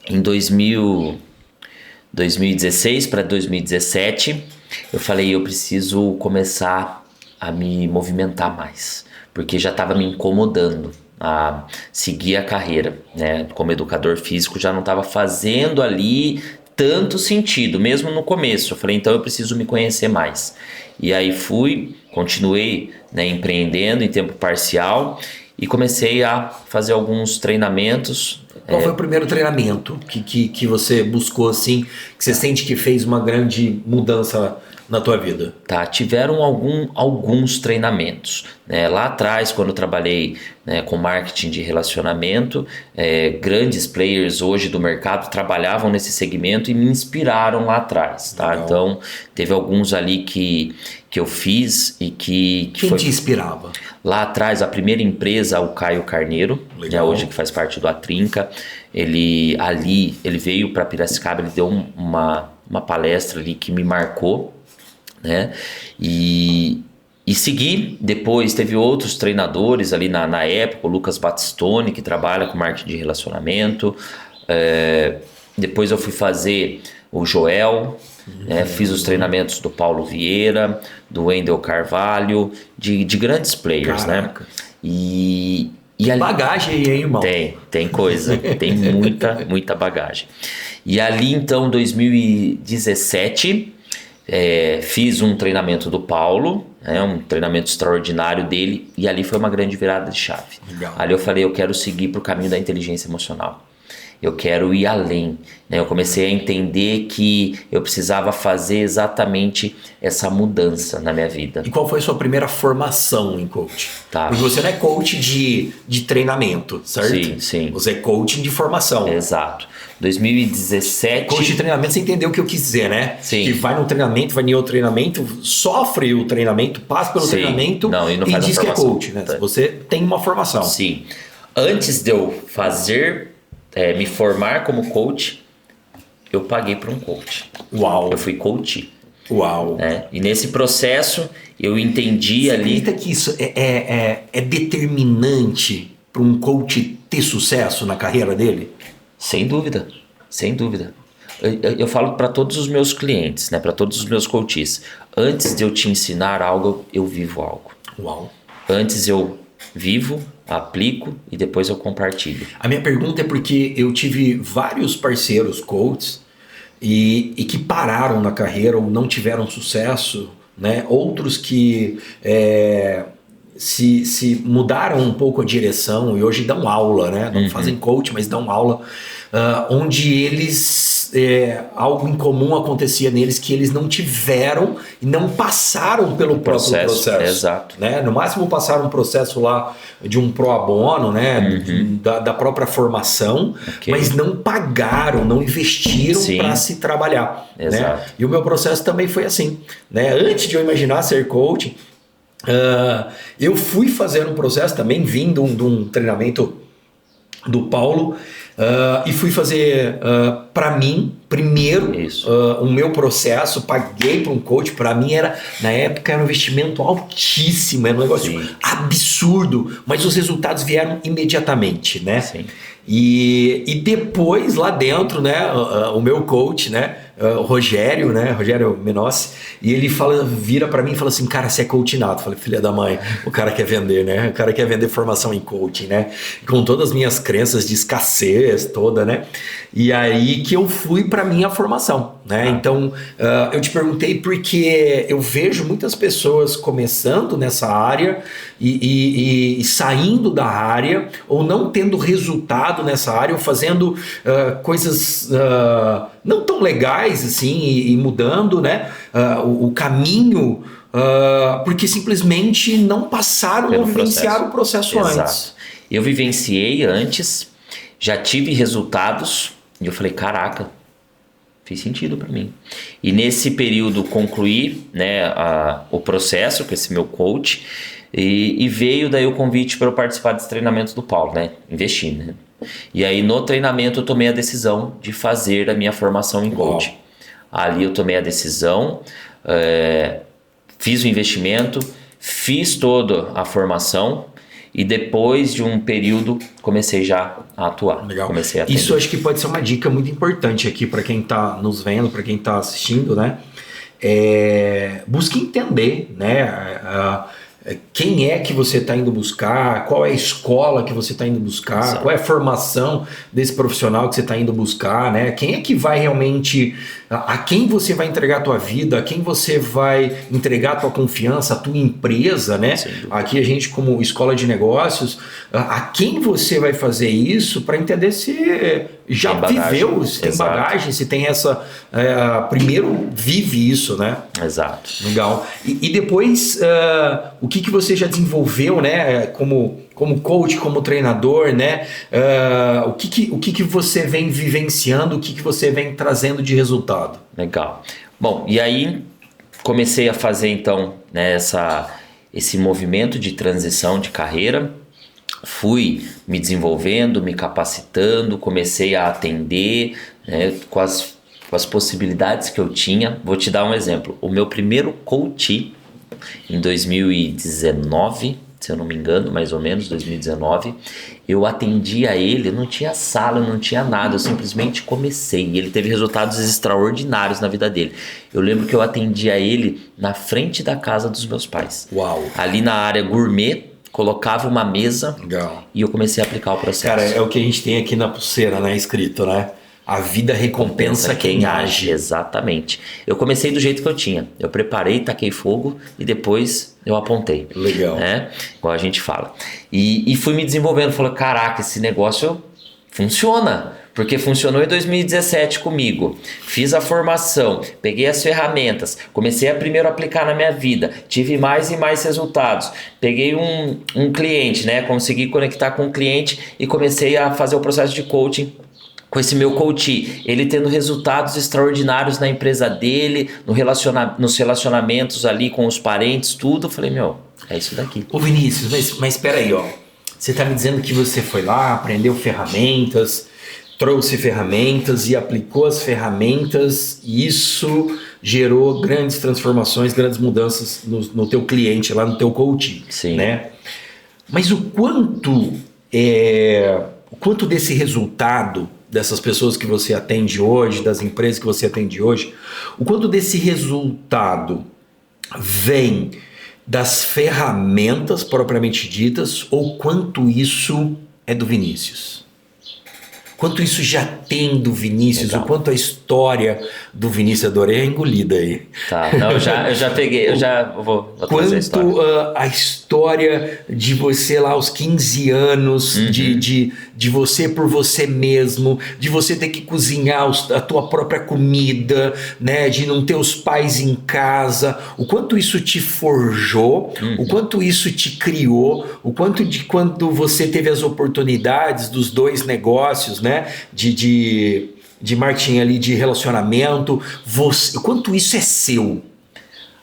em 2016 para 2017, eu falei, eu preciso começar a me movimentar mais, porque já estava me incomodando a seguir a carreira, né? Como educador físico já não estava fazendo ali tanto sentido, mesmo no começo. Eu falei, então eu preciso me conhecer mais. E aí continuei, né, empreendendo em tempo parcial e comecei a fazer alguns treinamentos. Qual foi o primeiro treinamento que você buscou assim, que você sente que fez uma grande mudança na tua vida? Tá, tiveram alguns treinamentos, né? Lá atrás, quando eu trabalhei, né, com marketing de relacionamento, grandes players hoje do mercado trabalhavam nesse segmento e me inspiraram lá atrás, tá? Legal. Então, teve alguns ali que eu fiz e que Quem te inspirava? Lá atrás, a primeira empresa, o Caio Carneiro, né, hoje que faz parte do Atrinca, ele veio para Piracicaba, ele deu uma palestra ali que me marcou, né? E segui. Depois teve outros treinadores ali na época, o Lucas Battistoni, que trabalha com marketing de relacionamento. Depois eu fui fazer o Joel, né? Fiz os treinamentos do Paulo Vieira, do Wendel Carvalho, de grandes players. Caraca. Né? E ali, bagagem aí, hein, irmão? Tem coisa, tem muita bagagem. E ali então, 2017... fiz um treinamento do Paulo, né, um treinamento extraordinário dele, e ali foi uma grande virada de chave. Legal. Ali eu falei, eu quero seguir para o caminho da inteligência emocional. Eu quero ir além, né? Eu comecei a entender que eu precisava fazer exatamente essa mudança na minha vida. E qual foi a sua primeira formação em coach? Tá. Porque você não é coach de treinamento, certo? Sim. Você é coaching de formação. Exato. 2017... Coach de treinamento, você entendeu o que eu quis dizer, né? Sim. Que vai num treinamento, vai em outro treinamento, sofre o treinamento, passa pelo treinamento e diz que é coach, né? Você tem uma formação. Sim. Antes de eu me formar como coach, eu paguei para um coach. Uau! Eu fui coach. Uau! Né? E nesse processo eu entendi ali... Você acredita que isso é determinante para um coach ter sucesso na carreira dele? Sem dúvida, sem dúvida. Eu falo para todos os meus clientes, né, para todos os meus coaches, antes de eu te ensinar algo, eu vivo algo. Uau! Antes eu vivo, aplico e depois eu compartilho. A minha pergunta é porque eu tive vários parceiros coaches e que pararam na carreira ou não tiveram sucesso, né? Outros que se mudaram um pouco a direção e hoje dão aula, né? Não fazem coach, mas dão aula, onde eles... algo incomum acontecia neles que eles não tiveram e não passaram pelo próprio processo. Exato. Né? No máximo passaram um processo lá de um pro bono, né? Da própria formação, mas não pagaram, não investiram para se trabalhar. Exato. Né? E o meu processo também foi assim. Né? Antes de eu imaginar ser coach, eu fui fazer um processo também, vindo de um treinamento do Paulo, e fui fazer para mim primeiro o meu processo, paguei para um coach. Para mim na época era um investimento altíssimo, era um negócio absurdo, mas os resultados vieram imediatamente, né? Sim. E depois lá dentro, né, o meu coach, né, o Rogério, né, Rogério Menossi, e ele vira para mim e fala assim, cara, você é coach nato. Eu falei, filha da mãe, o cara quer vender, né, o cara quer vender formação em coaching, né, com todas as minhas crenças de escassez toda, né, e aí que eu fui para minha formação, né. Então eu te perguntei porque eu vejo muitas pessoas começando nessa área e saindo da área ou não tendo resultado nessa área ou fazendo coisas não tão legais assim e mudando, né, o caminho porque simplesmente não passaram ou vivenciaram o processo antes. Eu vivenciei antes, já tive resultados e eu falei, caraca, fez sentido para mim. E nesse período concluí, né, o processo com esse meu coach e veio daí o convite para eu participar desse treinamento do Paulo, né, investir, né. E aí no treinamento eu tomei a decisão de fazer a minha formação em coaching. Ali eu tomei a decisão, fiz o investimento, fiz toda a formação e depois de um período comecei já a atuar. Legal. Comecei a atender. Isso acho que pode ser uma dica muito importante aqui para quem está nos vendo, para quem está assistindo, né? Busque entender, né? Quem é que você está indo buscar, qual é a escola que você está indo buscar, Exato. qual é a formação desse profissional que você está indo buscar, né? Quem é que vai realmente, a quem você vai entregar a tua vida, a quem você vai entregar a tua confiança, a tua empresa, né? Aqui a gente como escola de negócios, a quem você vai fazer isso para entender se já viveu, se tem bagagem, se tem essa... primeiro vive isso, né? Exato. Legal. E depois, o que você já desenvolveu, né? Como coach, como treinador, né? O que você vem vivenciando, o que você vem trazendo de resultado? Legal. Bom, e aí comecei a fazer então, né, esse movimento de transição de carreira. Fui me desenvolvendo, me capacitando, comecei a atender, né, com as possibilidades que eu tinha. Vou te dar um exemplo. O meu primeiro coach em 2019, se eu não me engano, mais ou menos, 2019, eu atendi a ele, não tinha sala, não tinha nada, eu simplesmente comecei. E ele teve resultados extraordinários na vida dele. Eu lembro que eu atendi a ele na frente da casa dos meus pais. Uau! Ali na área gourmet, colocava uma mesa. Legal. E eu comecei a aplicar o processo. Cara, é o que a gente tem aqui na pulseira, né? Escrito, né? A vida recompensa quem age. Exatamente. Eu comecei do jeito que eu tinha. Eu preparei, taquei fogo e depois eu apontei. Legal. Né? Igual a gente fala. E fui me desenvolvendo. Falei, caraca, esse negócio funciona. Porque funcionou em 2017 comigo. Fiz a formação, peguei as ferramentas, comecei a primeiro aplicar na minha vida, tive mais e mais resultados. Peguei um cliente, né? Consegui conectar com o cliente e comecei a fazer o processo de coaching com esse meu coach, ele tendo resultados extraordinários na empresa dele, nos relacionamentos ali com os parentes, tudo. Eu falei, é isso daqui. Ô Vinícius, mas espera aí, ó. Você está me dizendo que você foi lá, aprendeu ferramentas, trouxe ferramentas e aplicou as ferramentas e isso gerou grandes transformações, grandes mudanças no teu cliente, lá no teu coach. Sim. Né? Mas o quanto desse resultado dessas pessoas que você atende hoje, das empresas que você atende hoje, o quanto desse resultado vem das ferramentas propriamente ditas ou quanto isso é do Vinícius? Quanto isso já tem do Vinícius, legal. O quanto a história do Vinícius, adorei a engolida aí. Tá, não, eu já peguei, vou trazer a história. Quanto a história de você lá aos 15 anos, de você por você mesmo, de você ter que cozinhar a tua própria comida, né, de não ter os pais em casa, o quanto isso te forjou, o quanto isso te criou, o quanto de quando você teve as oportunidades dos dois negócios, né, de marketing ali, de relacionamento, o quanto isso é seu?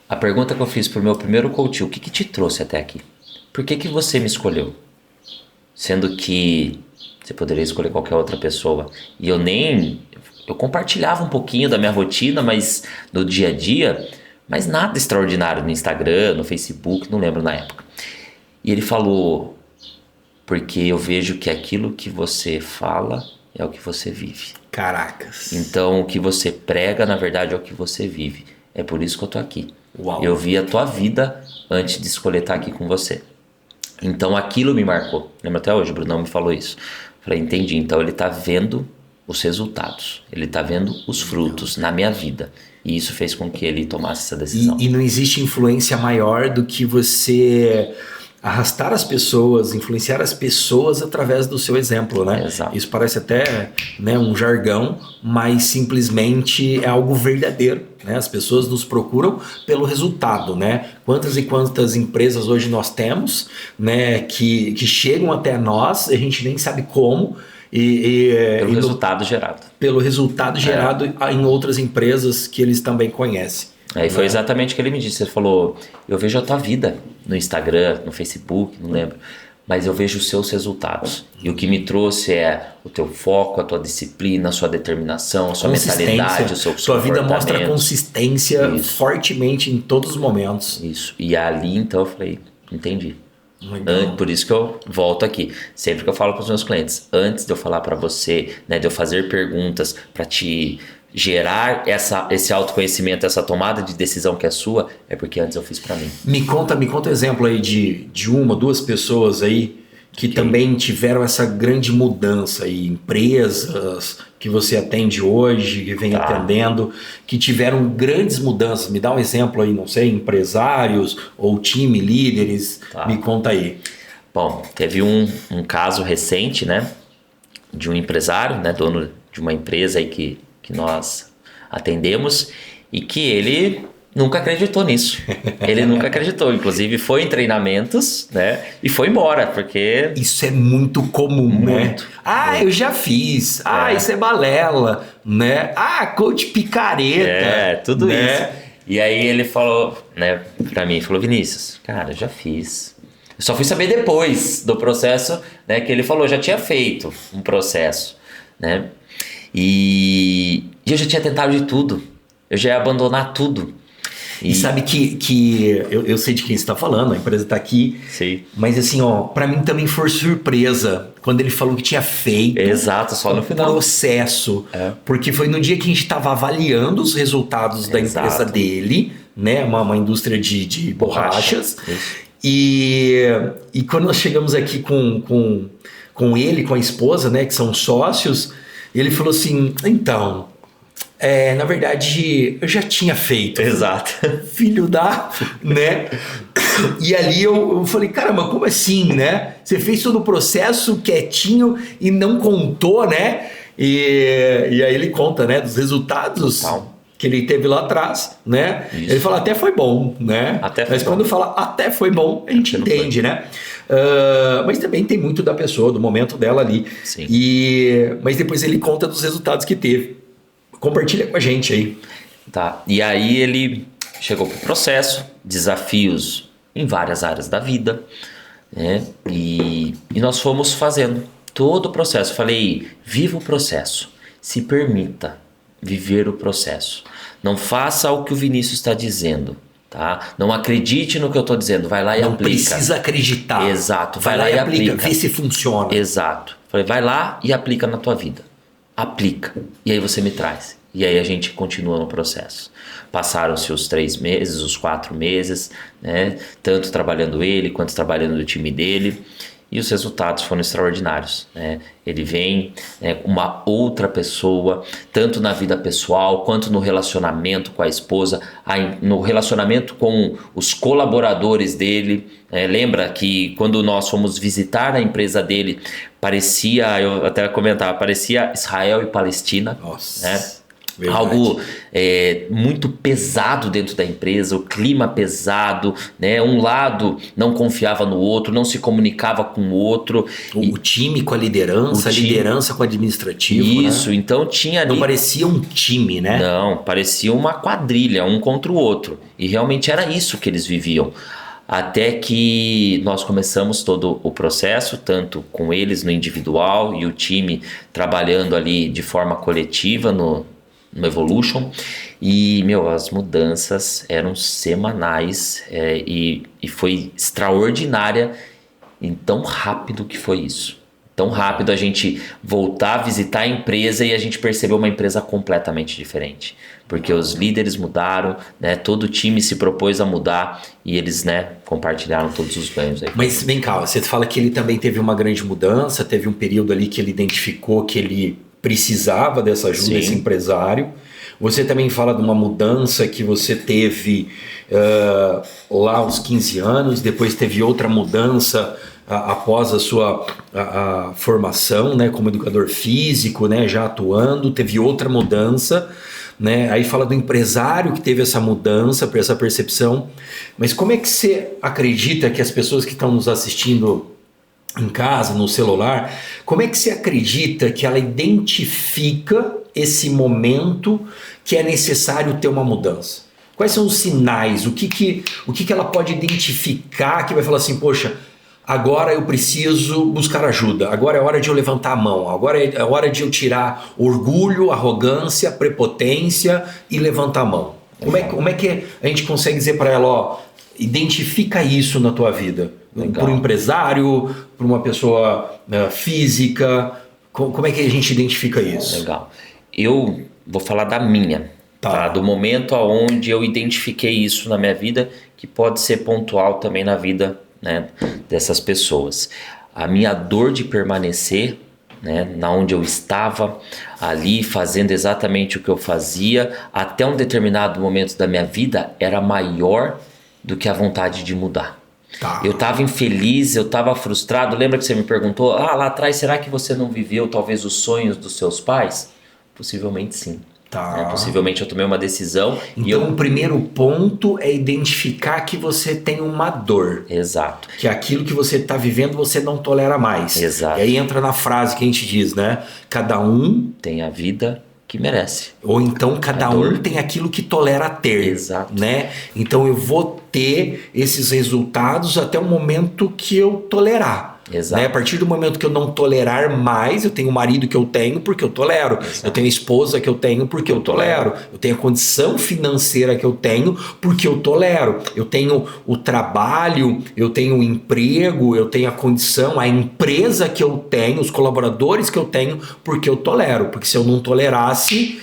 A pergunta que eu fiz pro meu primeiro coach, o que te trouxe até aqui? Por que você me escolheu? Sendo que você poderia escolher qualquer outra pessoa. E eu compartilhava um pouquinho da minha rotina, mas no dia a dia, mas nada extraordinário no Instagram, no Facebook, não lembro na época. E ele falou, porque eu vejo que aquilo que você fala é o que você vive. Caracas. Então o que você prega, na verdade, é o que você vive. É por isso que eu tô aqui. Uau. Eu vi a tua vida antes de escolher estar aqui com você. Então aquilo me marcou. Lembra até hoje, o Brunão me falou isso. Falei, entendi. Então ele tá vendo os resultados. Ele tá vendo os frutos na minha vida. E isso fez com que ele tomasse essa decisão. E não existe influência maior do que você arrastar as pessoas, influenciar as pessoas através do seu exemplo, né? Exato. Isso parece até, né, um jargão, mas simplesmente é algo verdadeiro, né? As pessoas nos procuram pelo resultado, né? Quantas e quantas empresas hoje nós temos, né, que chegam até nós, a gente nem sabe como, pelo resultado gerado. Pelo resultado gerado em outras empresas que eles também conhecem. Aí foi exatamente o que ele me disse. Ele falou, eu vejo a tua vida no Instagram, no Facebook, não lembro. mas eu vejo os seus resultados. E o que me trouxe é o teu foco, a tua disciplina, a sua determinação, a sua mentalidade, o seu Sua vida mostra comportamento. consistência Isso. fortemente em todos os momentos. Isso. E ali, então, eu falei, entendi. Legal. Por isso que eu volto aqui. Sempre que eu falo para os meus clientes, antes de eu falar para você, né, de eu fazer perguntas para te gerar esse autoconhecimento, essa tomada de decisão que é sua, é porque antes eu fiz para mim. Me conta um exemplo aí de uma, duas pessoas aí que também tiveram essa grande mudança aí, empresas que você atende hoje, que vem atendendo, que tiveram grandes mudanças. Me dá um exemplo aí, não sei, empresários ou time, líderes, me conta aí. Bom, teve um caso recente, né, de um empresário, né, dono de uma empresa aí que nós atendemos e que ele nunca acreditou nisso. Ele nunca acreditou. Inclusive foi em treinamentos, né? E foi embora, porque... Isso é muito comum, né? Eu já fiz. Isso é balela, né? Coach picareta. Tudo né? isso. E aí ele falou, né, pra mim, falou, Vinícius, cara, eu já fiz. Eu só fui saber depois do processo, né, que ele falou, já tinha feito um processo, né? E eu já tinha tentado de tudo. Eu já ia abandonar tudo. E sabe que eu sei de quem você está falando, a empresa está aqui. Sim. Mas assim, para mim também foi surpresa quando ele falou que tinha feito. Exato, só no final. Processo. Porque foi no dia que a gente estava avaliando os resultados da empresa dele, né? Uma indústria de borrachas. E quando nós chegamos aqui com ele, com a esposa, né? Que são sócios, ele falou assim, então... na verdade, eu já tinha feito. Exato. Filho da... né? E ali eu falei, caramba, como assim, né? Você fez todo o processo quietinho e não contou, né? E aí ele conta, né? Dos resultados que ele teve lá atrás, né? Isso. Ele fala, até foi bom, né? Mas quando fala até foi bom, a gente entende, né? Mas também tem muito da pessoa, do momento dela ali. Sim. Mas depois ele conta dos resultados que teve. Compartilha com a gente aí. Tá. E aí ele chegou pro processo, desafios em várias áreas da vida, né? E nós fomos fazendo todo o processo. Falei, viva o processo. Se permita viver o processo. Não faça o que o Vinícius está dizendo, tá? Não acredite no que eu estou dizendo. Vai lá e aplica. Não precisa acreditar. Exato. Vai lá e aplica. Vê se funciona. Exato. Falei, vai lá e aplica na tua vida. Aplica. E aí você me traz. E aí a gente continua no processo. Passaram-se os 3 meses, os 4 meses, né? Tanto trabalhando ele quanto trabalhando o time dele. E os resultados foram extraordinários, né? Ele vem, né, uma outra pessoa, tanto na vida pessoal quanto no relacionamento com a esposa, no relacionamento com os colaboradores dele. Lembra que quando nós fomos visitar a empresa dele, parecia, eu até comentava, parecia Israel e Palestina. Nossa. Né? Verdade. Algo muito pesado dentro da empresa, o clima pesado, né? Um lado não confiava no outro, não se comunicava com o outro. O time com a liderança, a liderança com o administrativo. Isso, né? Então tinha ali... Não parecia um time, né? Não, parecia uma quadrilha, um contra o outro. E realmente era isso que eles viviam. Até que nós começamos todo o processo, tanto com eles no individual e o time trabalhando ali de forma coletiva no Evolution, e as mudanças eram semanais, e foi extraordinária em tão rápido que foi isso. Tão rápido a gente voltar a visitar a empresa e a gente percebeu uma empresa completamente diferente, porque os líderes mudaram, né? Todo o time se propôs a mudar e eles, né, compartilharam todos os ganhos aí. Mas vem cá, você fala que ele também teve uma grande mudança, teve um período ali que ele identificou que ele precisava dessa ajuda, esse empresário. Você também fala de uma mudança que você teve lá aos 15 anos, depois teve outra mudança após a sua formação, né, como educador físico, né, já atuando, teve outra mudança, né? Aí fala do empresário que teve essa mudança, essa percepção. Mas como é que você acredita que as pessoas que estão nos assistindo em casa, no celular, como é que você acredita que ela identifica esse momento que é necessário ter uma mudança? Quais são os sinais? O que ela pode identificar que vai falar assim, poxa, agora eu preciso buscar ajuda, agora é hora de eu levantar a mão, agora é hora de eu tirar orgulho, arrogância, prepotência e levantar a mão. Como é que a gente consegue dizer para ela, ó, identifica isso na tua vida? Para um empresário, para uma pessoa física, como é que a gente identifica isso? Legal. Eu vou falar da minha, tá? Do momento onde eu identifiquei isso na minha vida, que pode ser pontual também na vida, né, dessas pessoas. A minha dor de permanecer, né, na onde eu estava ali fazendo exatamente o que eu fazia até um determinado momento da minha vida era maior do que a vontade de mudar. Tá. Eu estava infeliz, eu estava frustrado. Lembra que você me perguntou, lá atrás, será que você não viveu talvez os sonhos dos seus pais? Possivelmente sim. Tá. Possivelmente eu tomei uma decisão. Então o primeiro ponto é identificar que você tem uma dor. Exato. Que aquilo que você está vivendo você não tolera mais. Exato. E aí entra na frase que a gente diz, né? Cada um tem a vida que merece. Ou então cada um tem aquilo que tolera ter. Exato. Né? Então eu vou ter esses resultados até o momento que eu tolerar. Exato. Né? A partir do momento que eu não tolerar mais, eu tenho o marido que eu tenho porque eu tolero. Exato. Eu tenho a esposa que eu tenho porque eu tolero. Eu tenho a condição financeira que eu tenho porque eu tolero. Eu tenho o trabalho, eu tenho o emprego, eu tenho a condição, a empresa que eu tenho, os colaboradores que eu tenho porque eu tolero. Porque se eu não tolerasse,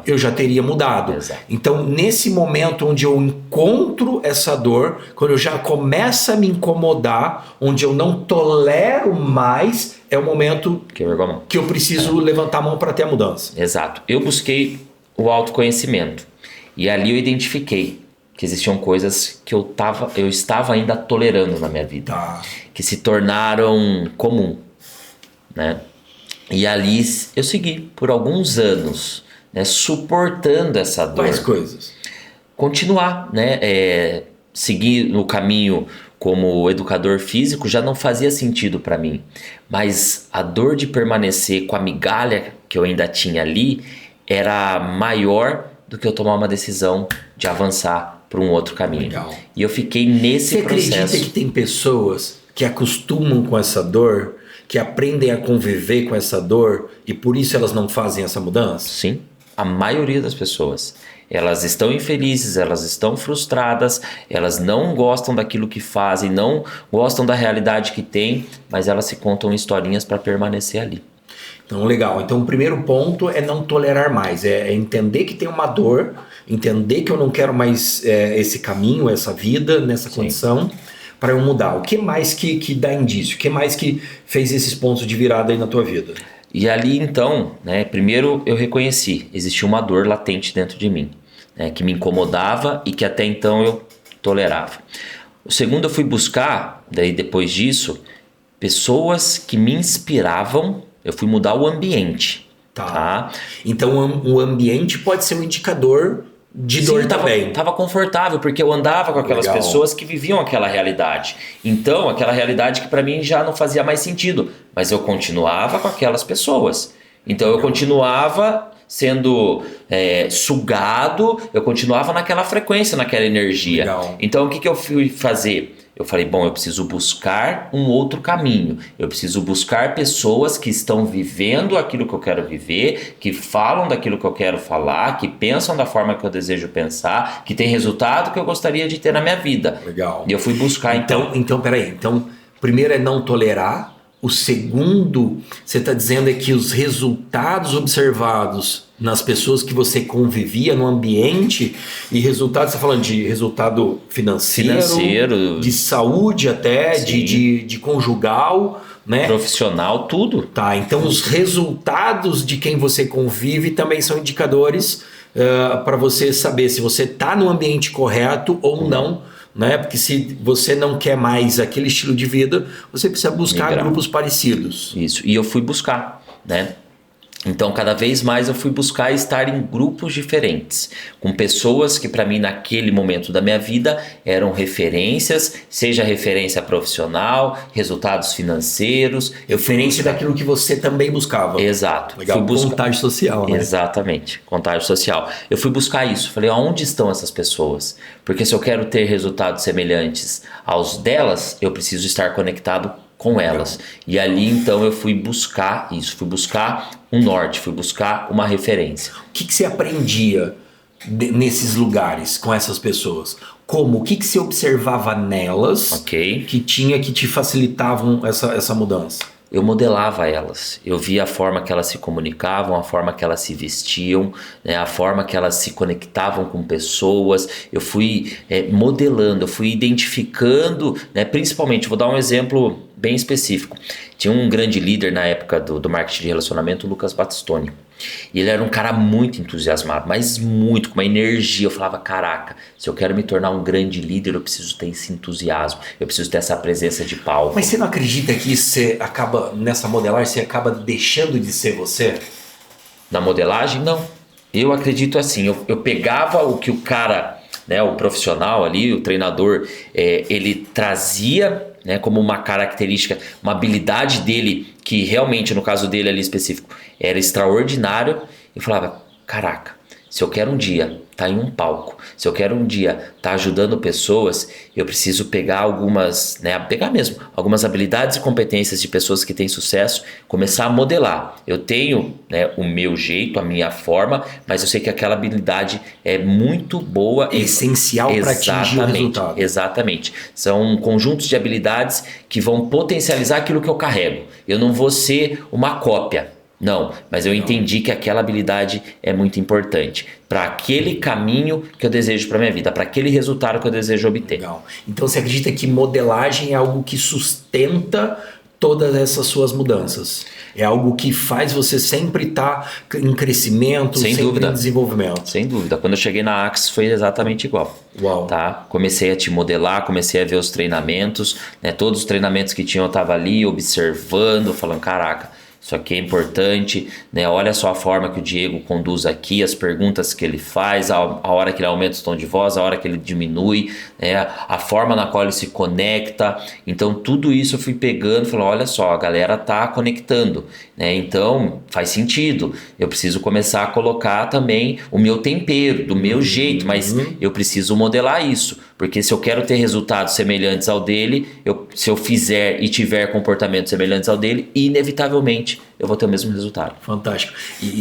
eu já teria mudado. Exato. Então, nesse momento onde eu encontro essa dor, quando eu já começo a me incomodar, onde eu não tolero mais, é o momento que eu preciso levantar a mão para ter a mudança. Exato. Eu busquei o autoconhecimento e ali eu identifiquei que existiam coisas que eu estava ainda tolerando na minha vida, que se tornaram comum, né? E ali eu segui por alguns anos, né, suportando essa dor. Quais coisas? Continuar, né? Seguir no caminho como educador físico já não fazia sentido para mim, mas a dor de permanecer com a migalha que eu ainda tinha ali era maior do que eu tomar uma decisão de avançar para um outro caminho. Legal. E eu fiquei nesse processo. Você acredita que tem pessoas que acostumam com essa dor, que aprendem a conviver com essa dor e por isso elas não fazem essa mudança? Sim, a maioria das pessoas. Elas estão infelizes, elas estão frustradas, elas não gostam daquilo que fazem, não gostam da realidade que têm, mas elas se contam historinhas para permanecer ali. Então, legal. Então, o primeiro ponto é não tolerar mais, é entender que tem uma dor, entender que eu não quero mais esse caminho, essa vida, nessa condição, para eu mudar. O que mais que dá indício? O que mais que fez esses pontos de virada aí na tua vida? E ali então, né, primeiro eu reconheci, existia uma dor latente dentro de mim, né, que me incomodava e que até então eu tolerava. O segundo eu fui buscar, daí depois disso, pessoas que me inspiravam, eu fui mudar o ambiente. Tá? Então o ambiente pode ser um indicador de dor também. Tava confortável, porque eu andava com aquelas pessoas que viviam aquela realidade. Então, aquela realidade que para mim já não fazia mais sentido. Mas eu continuava com aquelas pessoas. Então, eu continuava sendo sugado, eu continuava naquela frequência, naquela energia. Legal. Então, o que eu fui fazer? Eu falei, bom, eu preciso buscar um outro caminho. Eu preciso buscar pessoas que estão vivendo aquilo que eu quero viver, que falam daquilo que eu quero falar, que pensam da forma que eu desejo pensar, que tem resultado que eu gostaria de ter na minha vida. Legal. E eu fui buscar Então, peraí. Então, primeiro é não tolerar. O segundo, você está dizendo é que os resultados observados nas pessoas que você convivia no ambiente, e resultados, você está falando de resultado financeiro, de saúde até, de conjugal, né? Profissional, tudo. Tá, então os resultados de quem você convive também são indicadores para você saber se você está no ambiente correto ou não. Né? Porque se você não quer mais aquele estilo de vida, você precisa buscar grupos parecidos. Isso, e eu fui buscar, né? Então, cada vez mais eu fui buscar estar em grupos diferentes, com pessoas que para mim naquele momento da minha vida eram referências, seja referência profissional, resultados financeiros. Referência daquilo que você também buscava. Exato. Legal, contágio social, né? Exatamente, contágio social. Eu fui buscar isso, falei, onde estão essas pessoas? Porque se eu quero ter resultados semelhantes aos delas, eu preciso estar conectado com elas. E ali então eu fui buscar isso, fui buscar um norte, fui buscar uma referência. O que você aprendia nesses lugares com essas pessoas? Como? O que você observava nelas que te facilitavam essa mudança? Eu modelava elas, eu via a forma que elas se comunicavam, a forma que elas se vestiam, né, a forma que elas se conectavam com pessoas. Eu fui modelando, eu fui identificando, né, principalmente, vou dar um exemplo bem específico. Tinha um grande líder na época do marketing de relacionamento, o Lucas Battistoni. E ele era um cara muito entusiasmado, mas muito, com uma energia. Eu falava, caraca, se eu quero me tornar um grande líder, eu preciso ter esse entusiasmo, eu preciso ter essa presença de palco. Mas você não acredita que você acaba, nessa modelagem, você acaba deixando de ser você? Na modelagem, não. Eu acredito assim, eu pegava o que o cara, né, o profissional ali, o treinador, ele trazia, né, como uma característica, uma habilidade dele, que realmente, no caso dele ali específico, era extraordinário. Eu falava, caraca, se eu quero um dia estar em um palco, se eu quero um dia estar ajudando pessoas, eu preciso pegar algumas, né, pegar mesmo, algumas habilidades e competências de pessoas que têm sucesso, começar a modelar. Eu tenho, né, o meu jeito, a minha forma, mas eu sei que aquela habilidade é muito boa. Essencial para atingir o resultado. Exatamente. São conjuntos de habilidades que vão potencializar aquilo que eu carrego. Eu não vou ser uma cópia. Não, mas eu entendi que aquela habilidade é muito importante para aquele caminho que eu desejo para minha vida, para aquele resultado que eu desejo obter. Legal. Então você acredita que modelagem é algo que sustenta todas essas suas mudanças? É algo que faz você sempre estar em crescimento, sem sempre dúvida. Em desenvolvimento? Sem dúvida. Quando eu cheguei na Axis foi exatamente igual. Uau. Tá? Comecei a te modelar, comecei a ver os treinamentos, né? Todos os treinamentos que tinham eu estava ali observando, falando, caraca, isso aqui é importante, né? Olha só a forma que o Diego conduz aqui, as perguntas que ele faz, a hora que ele aumenta o tom de voz, a hora que ele diminui, né? A forma na qual ele se conecta. Então tudo isso eu fui pegando e falando, olha só, a galera tá conectando, né? Então faz sentido, eu preciso começar a colocar também o meu tempero, do meu jeito, mas eu preciso modelar isso, porque se eu quero ter resultados semelhantes ao dele, se eu fizer e tiver comportamentos semelhantes ao dele, inevitavelmente eu vou ter o mesmo resultado. Fantástico.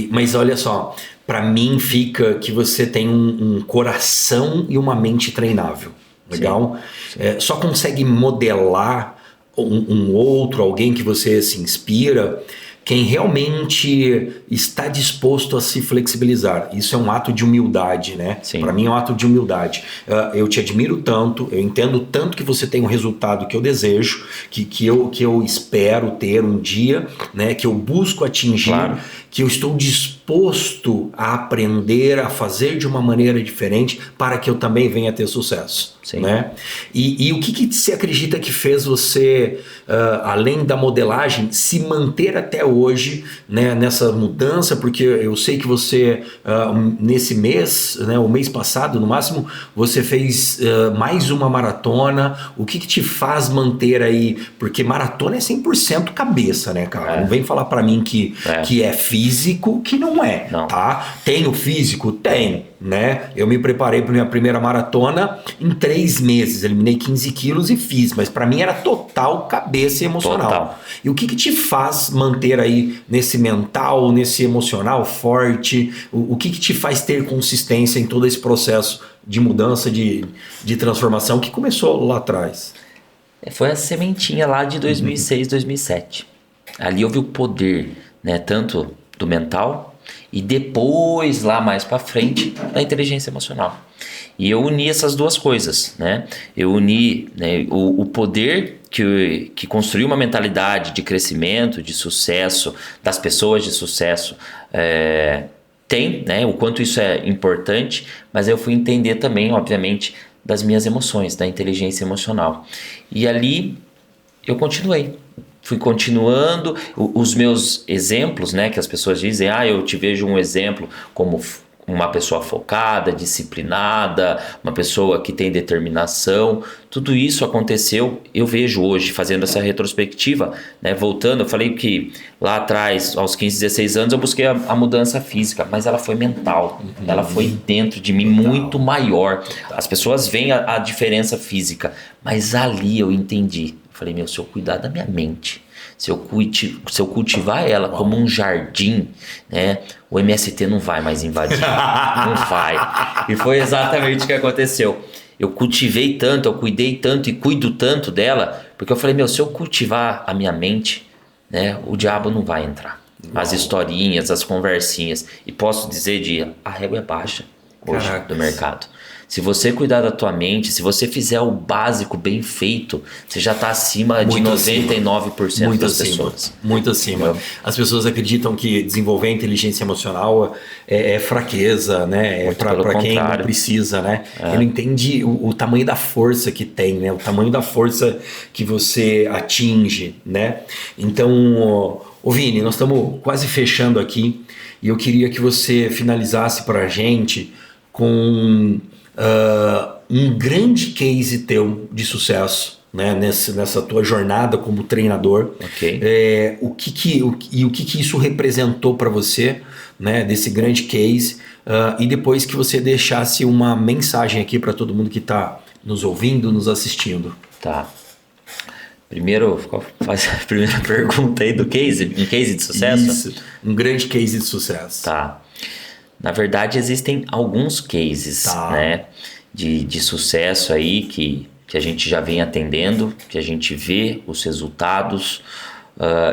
Mas olha só, para mim fica que você tem um coração e uma mente treinável. Legal? Sim. Só consegue modelar um outro, alguém que você se inspira, quem realmente está disposto a se flexibilizar. Isso é um ato de humildade, né? Para mim é um ato de humildade. Eu te admiro tanto, eu entendo tanto que você tem o resultado que eu desejo, que eu espero ter um dia, né? Que eu busco atingir, claro. Que eu estou disposto a aprender, a fazer de uma maneira diferente para que eu também venha a ter sucesso. Né? E o que você acredita que fez você, além da modelagem, se manter até hoje, né, nessa mudança? Porque eu sei que você, nesse mês, né, o mês passado, no máximo, você fez mais uma maratona. O que te faz manter aí? Porque maratona é 100% cabeça, né, cara? Não vem falar para mim que é físico, que não é. Não. Tá? Tem o físico? Tem. Né? Eu me preparei para minha primeira maratona em 3 meses, eliminei 15 quilos e fiz, mas para mim era total cabeça e emocional. Total. E o que te faz manter aí nesse mental, nesse emocional forte? O que te faz ter consistência em todo esse processo de mudança, de transformação que começou lá atrás? Foi a sementinha lá de 2006, 2007. Ali eu vi o poder, né, tanto do mental e depois, lá mais para frente, da inteligência emocional. E eu uni essas duas coisas, né? Eu uni, né, o poder que construiu uma mentalidade de crescimento, de sucesso, das pessoas de sucesso, tem, né? O quanto isso é importante, mas eu fui entender também, obviamente, das minhas emoções, da inteligência emocional. E ali eu continuei. fui continuando. Os meus exemplos, né, que as pessoas dizem, eu te vejo um exemplo como uma pessoa focada, disciplinada, uma pessoa que tem determinação. Tudo isso aconteceu, eu vejo hoje, fazendo essa retrospectiva, né, voltando, eu falei que lá atrás, aos 15, 16 anos, eu busquei a mudança física, mas ela foi mental, ela foi dentro de mim muito maior. As pessoas veem a diferença física, mas ali eu entendi. Eu falei, se eu cuidar da minha mente, se eu cultivar ela como um jardim, né, o MST não vai mais invadir, não vai. E foi exatamente o que aconteceu. Eu cultivei tanto, eu cuidei tanto e cuido tanto dela, porque eu falei, se eu cultivar a minha mente, né, o diabo não vai entrar. As historinhas, as conversinhas. E posso dizer a régua é baixa hoje do mercado. Se você cuidar da tua mente, se você fizer o básico bem feito, você já está acima de 99% das pessoas. Muito acima. As pessoas acreditam que desenvolver a inteligência emocional é fraqueza, né? É para quem não precisa, né? Ele não entende o tamanho da força que tem, né? O tamanho da força que você atinge, né? Então, Vini, nós estamos quase fechando aqui e eu queria que você finalizasse para a gente com um grande case teu de sucesso, né, nessa tua jornada como treinador. O que isso representou para você, né, desse grande case, e depois que você deixasse uma mensagem aqui para todo mundo que está nos ouvindo, nos assistindo. Tá. Primeiro, faz a primeira pergunta aí do case, um case de sucesso? Isso, um grande case de sucesso. Tá. Na verdade, existem alguns cases, né, de sucesso aí que a gente já vem atendendo, que a gente vê os resultados.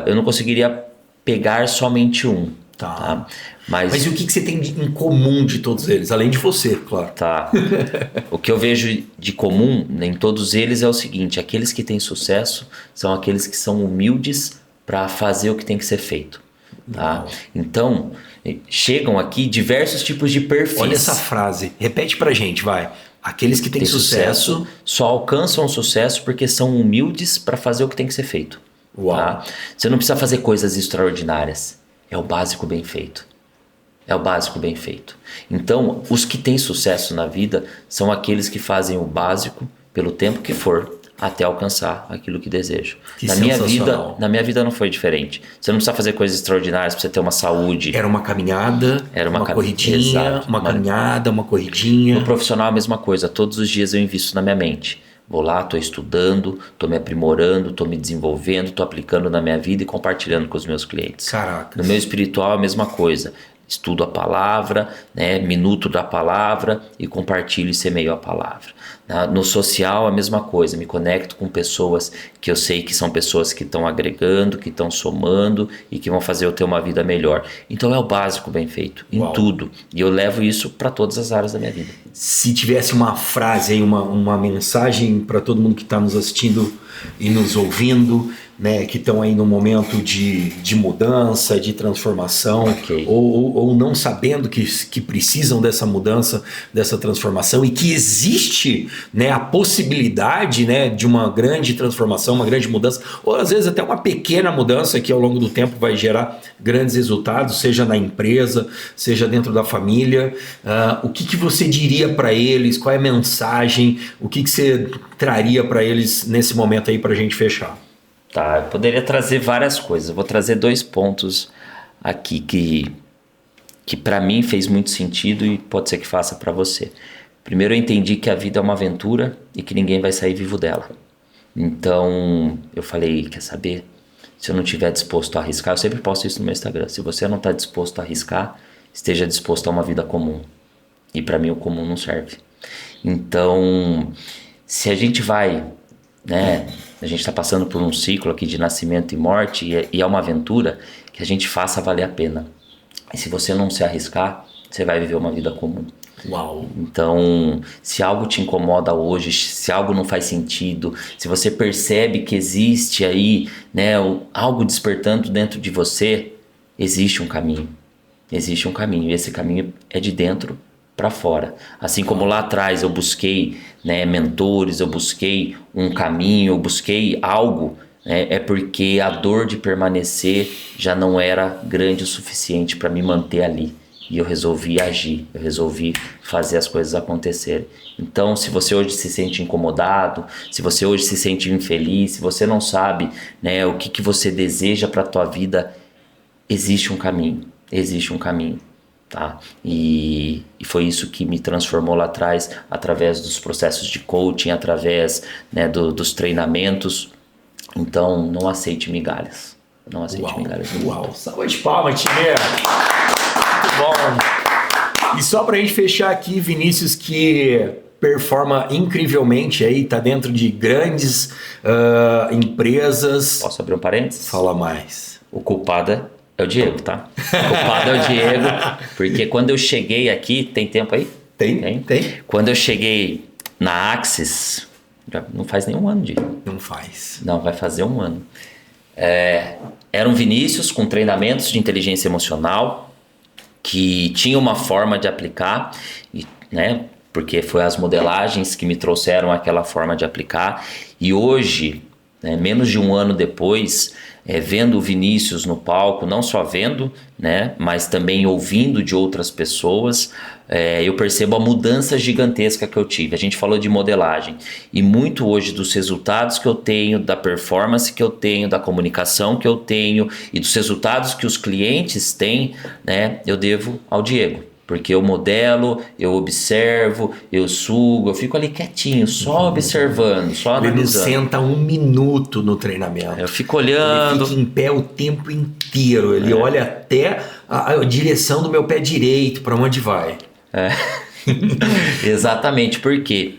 Eu não conseguiria pegar somente um. Tá? Mas e o que você tem em comum de todos eles? Além de você, claro. Tá. O que eu vejo de comum em todos eles é o seguinte: aqueles que têm sucesso são aqueles que são humildes para fazer o que tem que ser feito. Tá? Então, chegam aqui diversos tipos de perfis. Olha essa frase, repete pra gente, vai. Aqueles que têm sucesso só alcançam o sucesso porque são humildes para fazer o que tem que ser feito. Tá? Você não precisa fazer coisas extraordinárias. É o básico bem feito. É o básico bem feito. Então, os que têm sucesso na vida são aqueles que fazem o básico pelo tempo que for, até alcançar aquilo que desejo. Na minha vida não foi diferente. Você não precisa fazer coisas extraordinárias para você ter uma saúde. Era uma caminhada, uma corridinha, exato, uma caminhada, uma corridinha. No profissional a mesma coisa. Todos os dias eu invisto na minha mente. Vou lá, estou estudando, estou me aprimorando, estou me desenvolvendo, estou aplicando na minha vida e compartilhando com os meus clientes. Caraca. No meu espiritual a mesma coisa. Estudo a palavra, né, minuto da palavra e compartilho e semeio a palavra. No social a mesma coisa, me conecto com pessoas que eu sei que são pessoas que estão agregando, que estão somando e que vão fazer eu ter uma vida melhor. Então é o básico bem feito, em tudo. E eu levo isso para todas as áreas da minha vida. Se tivesse uma frase aí, uma mensagem para todo mundo que está nos assistindo e nos ouvindo, né, que estão aí no momento de mudança, de transformação, ou não sabendo que precisam dessa mudança, dessa transformação, e que existe, né, a possibilidade, né, de uma grande transformação, uma grande mudança, ou às vezes até uma pequena mudança que ao longo do tempo vai gerar grandes resultados, seja na empresa, seja dentro da família. O que você diria para eles? Qual é a mensagem? O que você traria para eles nesse momento aí para a gente fechar? Tá, eu poderia trazer várias coisas. Eu vou trazer 2 pontos aqui que para mim fez muito sentido e pode ser que faça para você. Primeiro, eu entendi que a vida é uma aventura e que ninguém vai sair vivo dela. Então, eu falei, quer saber? Se eu não estiver disposto a arriscar, eu sempre posto isso no meu Instagram. Se você não está disposto a arriscar, esteja disposto a uma vida comum. E para mim o comum não serve. Então, se a gente vai, né? A gente está passando por um ciclo aqui de nascimento e morte e é uma aventura que a gente faça valer a pena. E se você não se arriscar, você vai viver uma vida comum. Uau! Então, se algo te incomoda hoje, se algo não faz sentido, se você percebe que existe aí, né, algo despertando dentro de você, existe um caminho. Existe um caminho e esse caminho é de dentro para fora. Assim como lá atrás eu busquei, né, mentores, eu busquei um caminho, eu busquei algo, né, é porque a dor de permanecer já não era grande o suficiente para me manter ali. E eu resolvi agir, eu resolvi fazer as coisas acontecerem. Então, se você hoje se sente incomodado, se você hoje se sente infeliz, se você não sabe, né, o que você deseja para a tua vida, existe um caminho, tá? E foi isso que me transformou lá atrás, através dos processos de coaching, através, né, dos treinamentos. Então, não aceite migalhas. Não aceite migalhas. Uau, salva de palmas, time! Muito bom! E só pra gente fechar aqui, Vinícius, que performa incrivelmente aí, tá dentro de grandes empresas. Posso abrir um parênteses? Fala mais. O culpado é o Diego, tá? O culpado é o Diego, porque quando eu cheguei aqui, tem tempo aí? Tem. Quando eu cheguei na Axis, já não faz nem um ano, Diego. Não faz. Não, vai fazer um ano. Era um Vinícius com treinamentos de inteligência emocional, que tinha uma forma de aplicar, né? Porque foi as modelagens que me trouxeram aquela forma de aplicar. E hoje, né, menos de um ano depois, vendo o Vinícius no palco, não só vendo, né, mas também ouvindo de outras pessoas, eu percebo a mudança gigantesca que eu tive. A gente falou de modelagem. E muito hoje dos resultados que eu tenho, da performance que eu tenho, da comunicação que eu tenho e dos resultados que os clientes têm, né, eu devo ao Diego. Porque eu modelo, eu observo, eu sugo, eu fico ali quietinho, só observando, só analisando. Ele não senta um minuto no treinamento. Eu fico olhando. Ele fica em pé o tempo inteiro. Ele olha até a direção do meu pé direito, para onde vai. Exatamente, porque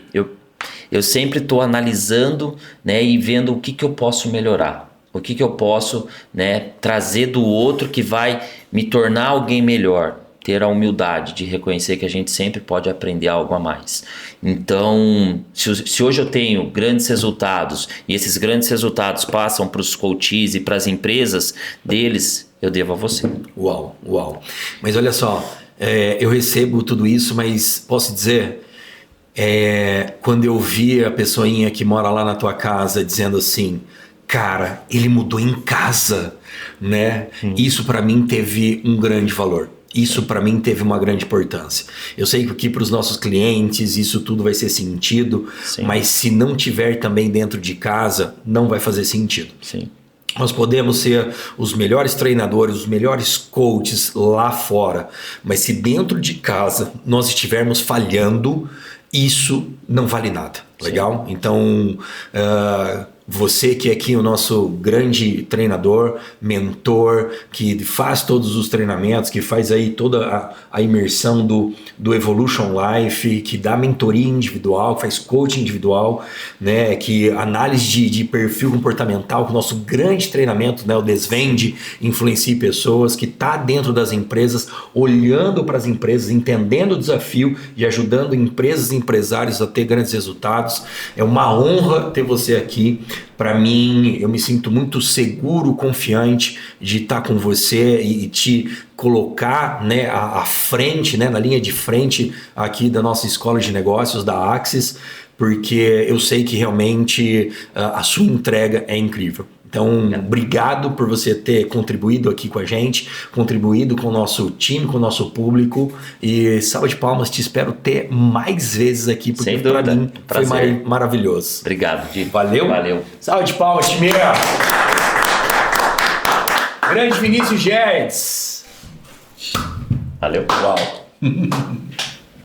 eu sempre estou analisando, né, e vendo o que eu posso melhorar. O que eu posso, né, trazer do outro que vai me tornar alguém melhor. Ter a humildade de reconhecer que a gente sempre pode aprender algo a mais. Então, se hoje eu tenho grandes resultados e esses grandes resultados passam para os coaches e para as empresas deles, eu devo a você. Uau. Mas olha só, eu recebo tudo isso, mas posso dizer, quando eu vi a pessoinha que mora lá na tua casa dizendo assim, cara, ele mudou em casa, né? Isso para mim teve um grande valor. Isso para mim teve uma grande importância. Eu sei que aqui para os nossos clientes isso tudo vai ser sentido, sim, mas se não tiver também dentro de casa, não vai fazer sentido. Sim. Nós podemos ser os melhores treinadores, os melhores coaches lá fora, mas se dentro de casa nós estivermos falhando, isso não vale nada. Legal? Sim. Então, você que é aqui o nosso grande treinador, mentor, que faz todos os treinamentos, que faz aí toda a imersão do Evolution Life, que dá mentoria individual, que faz coaching individual, né, que análise de perfil comportamental, que o nosso grande treinamento, né, o Desvende, influencia pessoas, que está dentro das empresas, olhando para as empresas, entendendo o desafio e ajudando empresas e empresários a ter grandes resultados. É uma honra ter você aqui. Para mim, eu me sinto muito seguro, confiante de estar com você e te colocar, né, à frente, né, na linha de frente aqui da nossa escola de negócios, da Axis, porque eu sei que realmente a sua entrega é incrível. Então, obrigado por você ter contribuído aqui com a gente, contribuído com o nosso time, com o nosso público. E salva de palmas, te espero ter mais vezes aqui, porque para mim foi maravilhoso. Obrigado, Di. Valeu. Salva de palmas, time. Grande Vinícius Gerdes. Valeu. Uau.